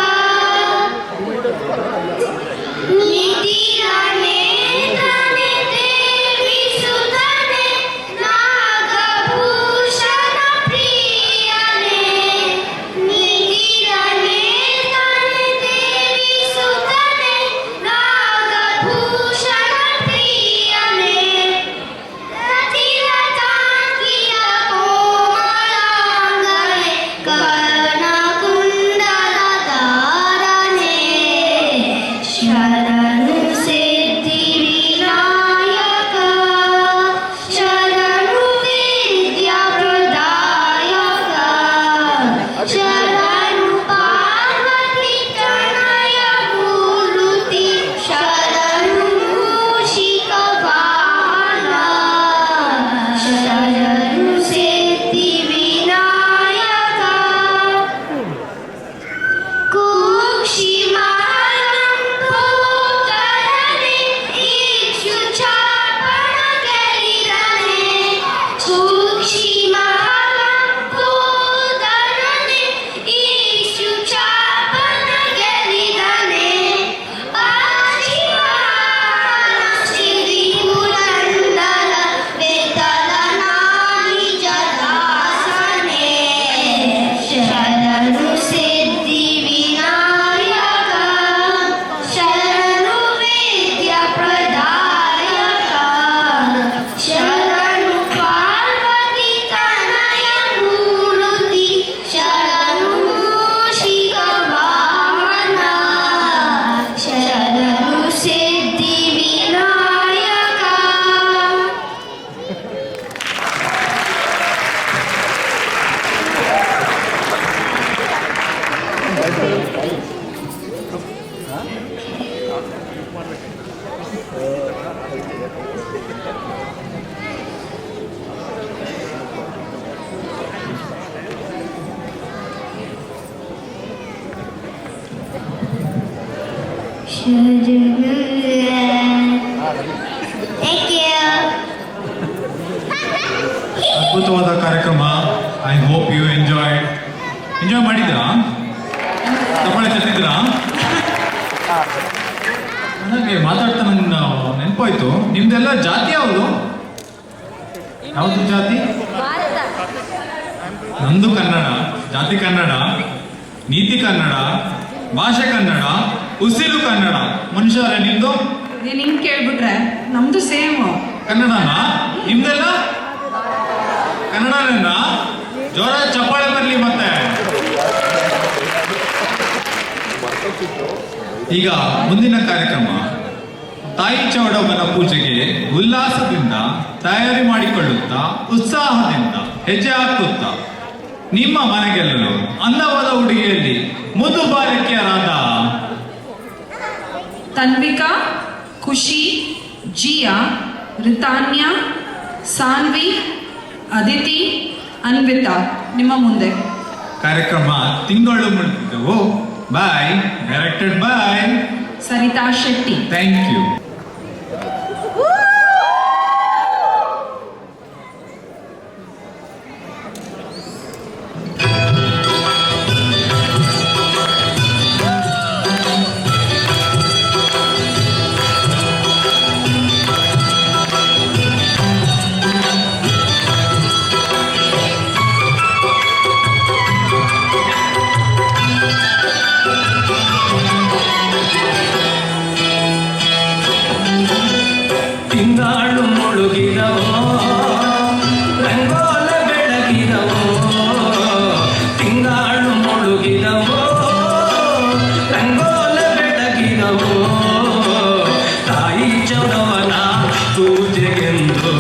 S9: ನಿಧಿರನೆ ತನೆ ದೇವಿ ಸುತನೆ ನಾಗಭೂಷಣ ಪ್ರಿಯನೆ ನಿಧಿರನೆ ತನೆ ದೇವಿ ಸುತನೆ ನಾಗಭೂಷಣ ಪ್ರಿಯನೆ ರತಿರತಾಂಗಿಯ ಕೋಮಲಾಂಗನೆ ಕರ್ಣಕುಂಡಲಧಾರನೆ ಶರಣು ಸಿದ್ಧಿ ವಿನಾಯಕ ಶರಣು ವಿದ್ಯಾ ಪ್ರದಾಯಕ ಶರಣು ಪಾರ್ವತಿ ತನಯ ಮೂರುತಿ ಶರಣು ಮೂಷಿಕ ವಾಹನ ಶರಣು ಸಿದ್ಧಿ ವಿನಾಯಕ ಕೂಕ್ಷಿಮಾಲಂಬೋದರನೆ ಇಕ್ಷುಚಾಪಣ ಗೆಲಿರನೆ ಕೂಕ್ಷಿಮಾಲಂಬೋದರನೆ ಇಕ್ಷುಚಾಪಣ ಗೆಲಿರನೆ ಆಶೀರ್ವಾದ ಸಿರಿ ಪುರಂದರ ವೇತಲನಾಗಿ ಜಲಾಸನೆ ಶರಣು ಸಿದ್ಧಿ ವಿನಾಯಕ ಶರಣು ವಿದ್ಯಾ ಪ್ರದಾಯಕ ಶರಣು ಪಾರ್ವತಿ ತನಯ ಮೂರುತಿ ಶರಣು ಮೂಷಿಕ ವಾಹನ ಶರಣು ಸಿದ್ಧಿ ವಿನಾಯಕ. Thank you.
S4: ಅದ್ಭುತವಾದ ಕಾರ್ಯಕ್ರಮ. ಐ ಹೋಪ್ ಯು ಎಂಜಾಯ್ ಮಾಡಿದ್ರಾ? ತಗೊಳ್ಳಿ ತಟ್ಟಿದ್ರಾ? ನನಗೆ ಮಾತಾಡ್ತಾ ನಂಗೆ ನೆನಪಾಯ್ತು, ನಿಮ್ದೆಲ್ಲ ಜಾತಿ ಯಾವುದು? ಯಾವುದು ಜಾತಿ? ನಂದು ಕನ್ನಡ, ಜಾತಿ ಕನ್ನಡ, ನೀತಿ ಕನ್ನಡ, ಭಾಷೆ ಕನ್ನಡ, ಉಸಿರು ಕನ್ನಡ. ಮನುಷ್ಯರೇ ನಿಮ್ದು?
S5: ನೀನು ಹಿಂಗೆ ಕೇಳ್ಬಿಟ್ರೆ ನಮ್ದು ಸೇಮು.
S4: ಕನ್ನಡನಾ? ನಿಮ್ದೆಲ್ಲ ಕನ್ನಡನ? ಜೋರ ಚಪ್ಪಾಳೆ ಬರಲಿ ಮತ್ತೆ. ಈಗ ಮುಂದಿನ ಕಾರ್ಯಕ್ರಮ ತಾಯಿ ಚೌಡಮ್ಮನ ಪೂಜೆಗೆ ಉಲ್ಲಾಸದಿಂದ ತಯಾರಿ ಮಾಡಿಕೊಳ್ಳುತ್ತಾ ಉತ್ಸಾಹದಿಂದ ಹೆಜ್ಜೆ ಹಾಕುತ್ತಾ ನಿಮ್ಮ ಮನೆಗೆಲ್ಲಲು ಅಂದವಾದ ಉಡುಗೆಯಲ್ಲಿ ಮುದ್ದು ಬಾಲಕಿಯರಾದ
S5: ತನ್ವಿಕಾ, ಖುಷಿ, ಜಿಯಾ, ರಿತಾನ್ಯ, ಸಾನ್ವಿ, ಅದಿತಿ, ಅನ್ವಿತಾ ನಿಮ್ಮ ಮುಂದೆ.
S4: ಕಾರ್ಯಕ್ರಮ ತಿಂಗಳು ಮುಗಿದವು. By. Directed by
S5: Sarita Shetty.
S4: Thank you.
S12: ತಿಂಗಾಳು ಮುಳುಗಿದವೋ ರಂಗೋಲ ಬೆಳಗಿದವೋ, ತಿಂಗಾಳು ಮುಳುಗಿದವೋ ರಂಗೋಲ ಬೆಳಗಿದವೋ, ತಾಯಿ ಚೌಡವನ ಪೂಜೆಗೆಂದು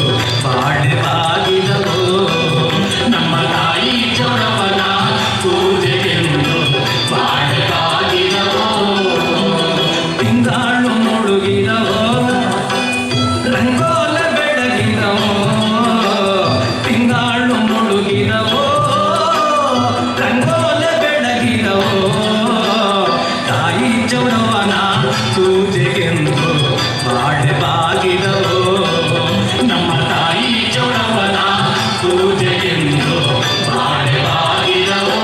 S12: ಬಾಳೆ ಬಾಗಿದವೋ, ನಮ್ಮ ತಾಯಿ ಚೌಡವನ ಪೂಜೆಗೆಂದು ಬಾಳೆ ಬಾಗಿದವೋ, ತಿಂಗಾಳು ಮುಳುಗಿದವೋ ರಂಗೋಲ ಬೆಳಗಿದವೋ, ತಿಂಗಾಳು ಮುಳುಗಿದವೋ ರಂಗೋಲ ಬೆಳಗಿದವೋ, ತಾಯಿ ಚೌಡವನ ಪೂಜೆಗೆಂದು ಬಾಳೆ ಬಾಗಿದವೋ, ನಮ್ಮ ತಾಯಿ ಚೌಡವನ ಪೂಜೆಗೆಂದು ಬಾಳೆ ಬಾಗಿದವೋ.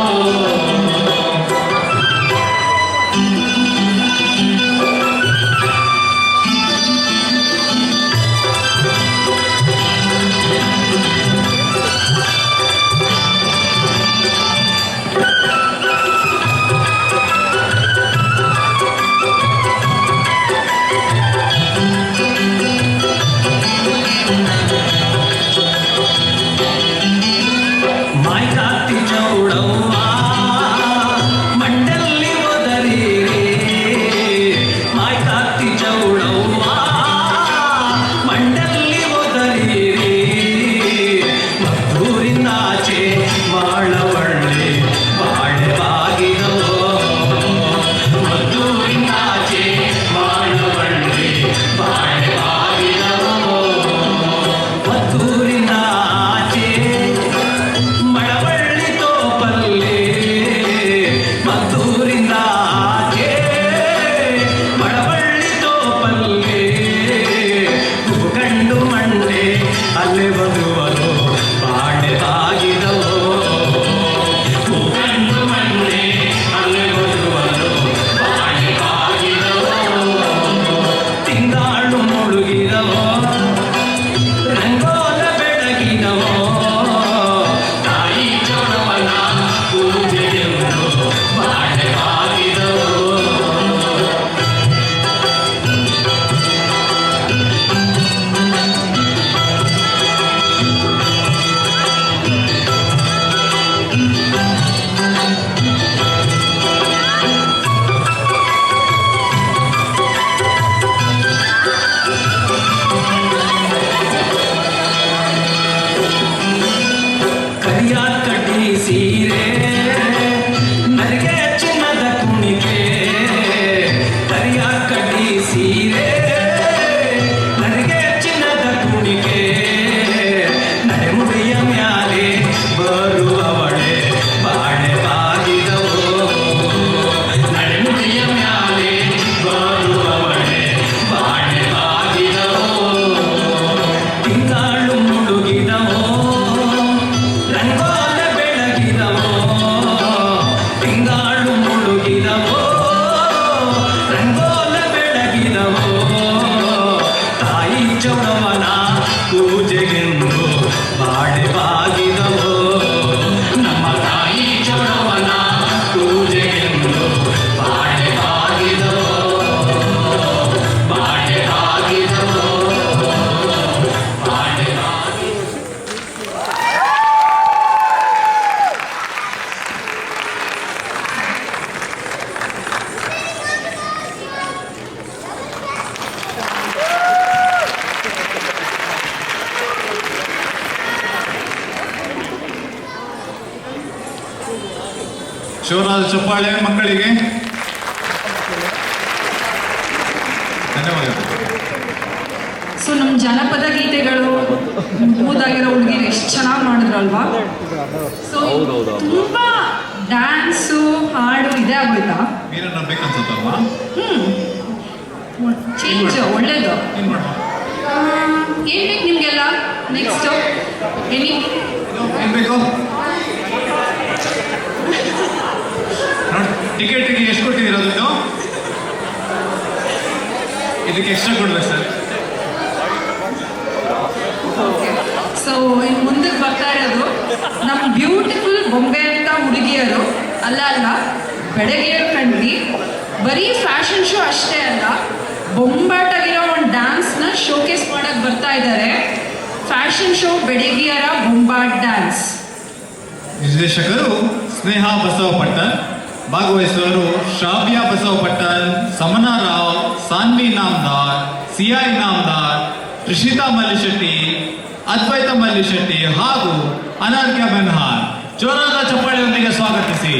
S12: ಮಾಯ್ಕಾತಿ ಚೌಡವ್ವ ಮಂಡಲ್ಲಿ ಒದರಿರಿ, ಮಾಯ್ಕಾತಿ ಚೌಡವ್ವ ಮಂಡಲ್ಲಿ ಒದರಿರಿ, ಮದ್ದೂರಿಂದಾಚೆ ಬಾಳವಳ್ಳಿ ಬಾಳೆ ಬಾಗಿದವೋ, ಮದ್ದೂರಿಂದಾಚೆ ಬಾಳವಳ್ಳಿ ಬಾಳೆ ಬಾಗಿದವೋ, ಮದ್ದೂರಿಂದಾಚೆ ಮಳವಳ್ಳಿ ತೋಪಲ್ಲಿ, ಮದ್ದೂರಿಂದಾಚೆ ಮಳವಳ್ಳಿ ತೋಪಲ್ಲಿ, ಗಂಡು ಮಂಡೆ ಅಲ್ಲಿ ಬರುವರು ಬಾಳೆ ಬಾಗಿದವೋ, ಗಂಡು ಮಂಡೆ ಅಲ್ಲಿ ಬರುವರು ಬಾಳೆ ಬಾಗಿದವೋ, ತಿಂಗಾಳು ಮುಳುಗಿದವೋ ರಂಗೋಲ ಬೆಳಗಿದವೋ, ತಾಯಿ ಚೌಡವನ ಪೂಜೆಗೆಂದು ಬಾಳೆ ಬಾಗಿದವೋ. ಕರಿಯ ಕಡ್ಡಿ ಸೀರೆ ನರಿಗೆ ಚಿನ್ನದ ಕುಣಿಕೆ, ಕರಿಯ ಕಡ್ಡಿ ಸೀರೆ ನರಿಗೆ ಚಿನ್ನದ ಕುಣಿಕೆ, ನಡೆಮುಡಿಯ ಮ್ಯಾಲೆ ಬರುವವಳೆ ಬಾಳೆ ಬಾಗಿದವೋ, ನಡೆಮುಡಿಯ ಮ್ಯಾಲೆ ಬರುವವಳೆ ಬಾಳೆ ಬಾಗಿದವೋ, ತಿಂಗಾಳು ಮುಳುಗಿದವೋ ರಂಗೋಲ ಬೆಳಗಿದವೋ, ತಿಂಗಾಳು ಮುಳುಗಿದವೋ ರಂಗೋಲ ಬೆಳಗಿದವೋ, ತಾಯಿ ಚೌಡವನ ಪೂಜೆಗೆಂದು ಬಾಳೆ ಬಾಗಿದವೋ, ನಮ್ಮ ತಾಯಿ ಚೌಡವನ ಪೂಜೆಗೆಂದು ಬಾಳೆ ಬಾಗಿದವೋ, ಬಾಳೆ ಬಾಗಿದವೋ, ಬಾಳೆ ಬಾಗಿದವೋ.
S4: ಶಿವರಾಜ್ ಚಪ್ಪಾಳೆ ಮಕ್ಕಳಿಗೆ ಧನ್ಯವಾದಗಳು.
S5: ಸೊ ನಮ್ಮ ಜನಪದ ಗೀತೆ ಆಗಿರೋ ಹುಡುಗಿರು ಎಷ್ಟು ಚೆನ್ನಾಗಿ ಮಾಡಿದ್ರಲ್ವಾ. ಸೊ ತುಂಬಾ ಡ್ಯಾನ್ಸು ಹಾಡು ಇದೇ ಆಗೋಯ್ತಾ?
S4: ಮೀರನ್ನ ಬೇಕನ್ಸುತ್ತಲ್ವಾ?
S5: ಚೇಂಜ್ ಒಳ್ಳೇದು. ಏನ್ ಬೇಕು ನಿಮ್ಗೆಲ್ಲ ನೆಕ್ಸ್ಟ್?
S4: ಏನ್ ಬೇಕು ನೋಡಿ. ಟಿಕೆಟಿಗೆ ಎಷ್ಟು ಕೊಟ್ಟಿದ್ದೀರ ದುಡ್ಡು? ಇದಕ್ಕೆ ಎಕ್ಸ್ಟ್ರಾ ಕೊಡ್ಬೇಕು ಸರ್.
S5: ಸೊ ಇನ್ನು ಮುಂದಕ್ಕೆ ಬರ್ತಾ ಇರೋದು ನಮ್ಮ ಬ್ಯೂಟಿಫುಲ್ ಬೊಂಬೆ ಅಂತ ಹುಡುಗಿಯರು ಅಲ್ಲ ಬೆಡಗಿಯರು ಕಂಡ್ವಿ. ಬರೀ ಫ್ಯಾಷನ್ ಶೋ ಅಷ್ಟೇ ಅಲ್ಲ, ಬೊಂಬಾಟಾಗಿರೋ ಒಂದು ಡ್ಯಾನ್ಸ್ನ ಶೋಕೇಸ್ ಮಾಡಕ್ಕೆ ಬರ್ತಾ ಇದ್ದಾರೆ. ಫ್ಯಾಷನ್ ಶೋ ಬೆಡಗಿಯರ ಬೊಂಬಾಟ್ ಡ್ಯಾನ್ಸ್.
S4: ನಿರ್ದೇಶಕರು ಸ್ನೇಹ ಬಸವಪಟ್ಟಣ್, ಭಾಗವಹಿಸುವವರು ಶ್ರಾವ್ಯ ಬಸವಪಟ್ಟಣ್, ಸಮನಾ ರಾವ್, ಸಾನ್ವಿ ನಾಮ್ದಾರ್, ಸಿಯಾ ಇನಾಮ್ದಾರ್, ತ್ರಿಷಿತಾ ಮಲ್ಲಿಶೆಟ್ಟಿ, ಅದ್ವೈತ ಮಲ್ಲಿಶೆಟ್ಟಿ ಹಾಗೂ ಅನರ್ಘ್ಯ ಬೆನ್ಹಾರ್. ಜೋರಾದ ಚಪ್ಪಾಳೆಯೊಂದಿಗೆ ಸ್ವಾಗತಿಸಿ.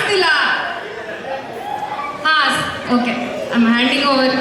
S5: ಕಾಣಿಸ್ತಿಲ್ಲ. ಹಾ okay, I am handing over.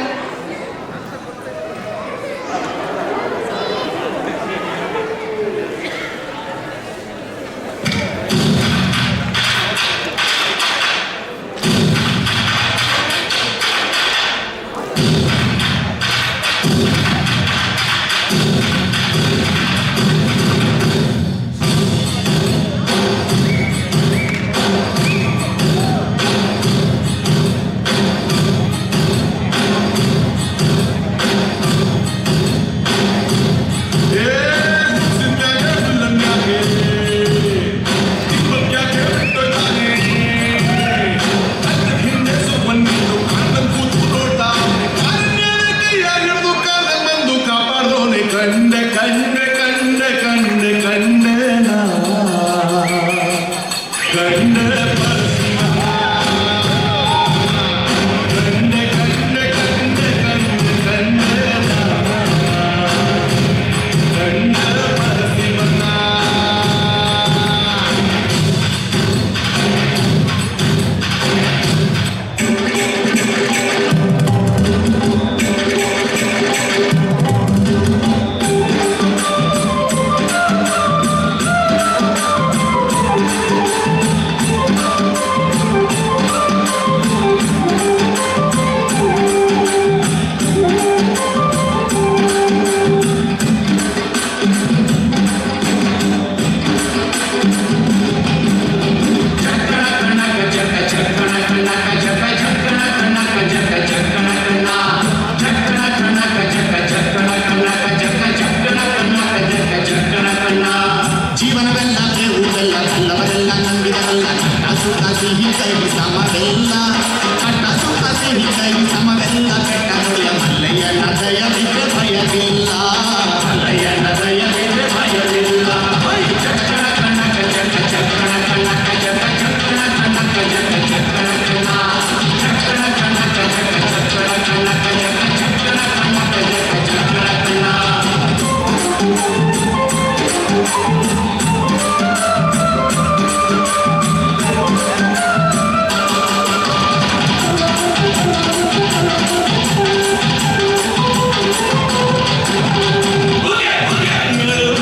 S1: Boogie, boogie.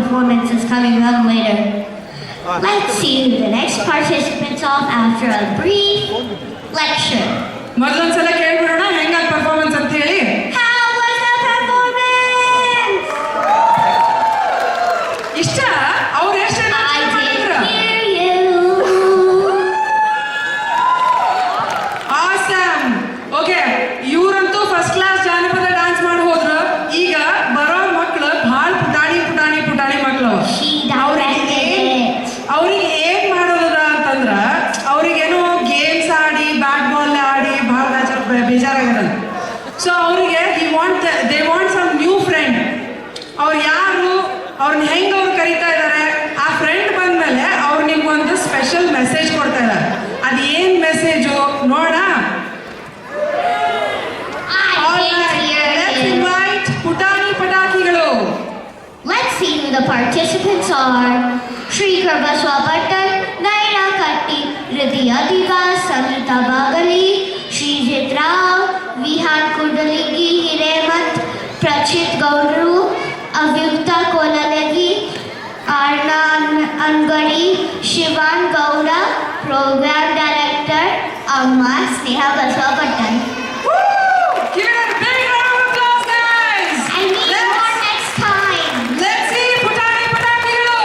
S9: performances coming up later. Let's see who the next participants off after a brief lecture.
S5: ಮೊದಲೊಂದ್ಸಲ ಕೇಳ್ಬಿಡೋಣ ಹೆಂಗಾಗ ಪರ್ಫಾರ್ಮೆನ್ಸ್ ಅಂತ ಹೇಳಿ.
S9: How was the performance?
S5: ಇಷ್ಟ ಅವ್ರು ಎಷ್ಟು
S9: I didn't hear you.
S5: Awesome. Okay, ಇವರಂತೂ first class ಜಾನಪದ ಡಾನ್ಸ್ ಮಾಡಿ ಹೋದ್ರು. ಈಗ ಬರೋ ಮಕ್ಕಳು ಭಾಳ ಪುಟಾಣಿ ಮಕ್ಕಳು.
S9: She directed it.
S5: ಅವ್ರಿಗೆ ಏನ್ ಮಾಡೋದ ಅಂತಂದ್ರ ಅವ್ರಿಗೇನೋ ಗೇಮ್ಸ್ ಆಡಿ ಬ್ಯಾಟ್ ಬಾಲ್ ಆಡಿ ಭಾಳ ಬೇಜಾರಾಗದ. ಸೊ ಅವರಿಗೆ they want some new friend. ಅವ್ರು ಯಾರು, ಅವ್ರನ್ನ ಹೆಂಗ್ ಅವ್ರು ಕರಿತಾ ಇದ್ದಾರೆ, ಆ ಫ್ರೆಂಡ್ ಬಂದ್ಮೇಲೆ ಅವ್ರು ನಿಮ್ಗೊಂದು ಸ್ಪೆಷಲ್ ಮೆಸೇಜ್ ಕೊಡ್ತಾ ಇದ್ದಾರೆ. ಅದು ಏನ್ ಮೆಸೇಜು ನೋಡ. ಇನ್ವೈಟ್ ಪುಟಾಣಿ ಪಟಾಕಿಗಳು.
S9: Let's see who the participants are. Shri Karbaswa Pattan, Naira Katti, Ridhiya Diva, Sanita Bagali, Shri Rao, Vihan Kudaligi, Hiremat, Prachit Gauru, Avyukta Kolalagi, Arna Angadi, Shivan Gowda, Program Director, Amma Sneha Baswa Pattan.
S5: Give it a big round of applause, guys.
S9: I need more next time.
S5: Let's see ಪುಟಾಣಿ ಪಟಾಕಿಗಳು.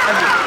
S13: ಅದು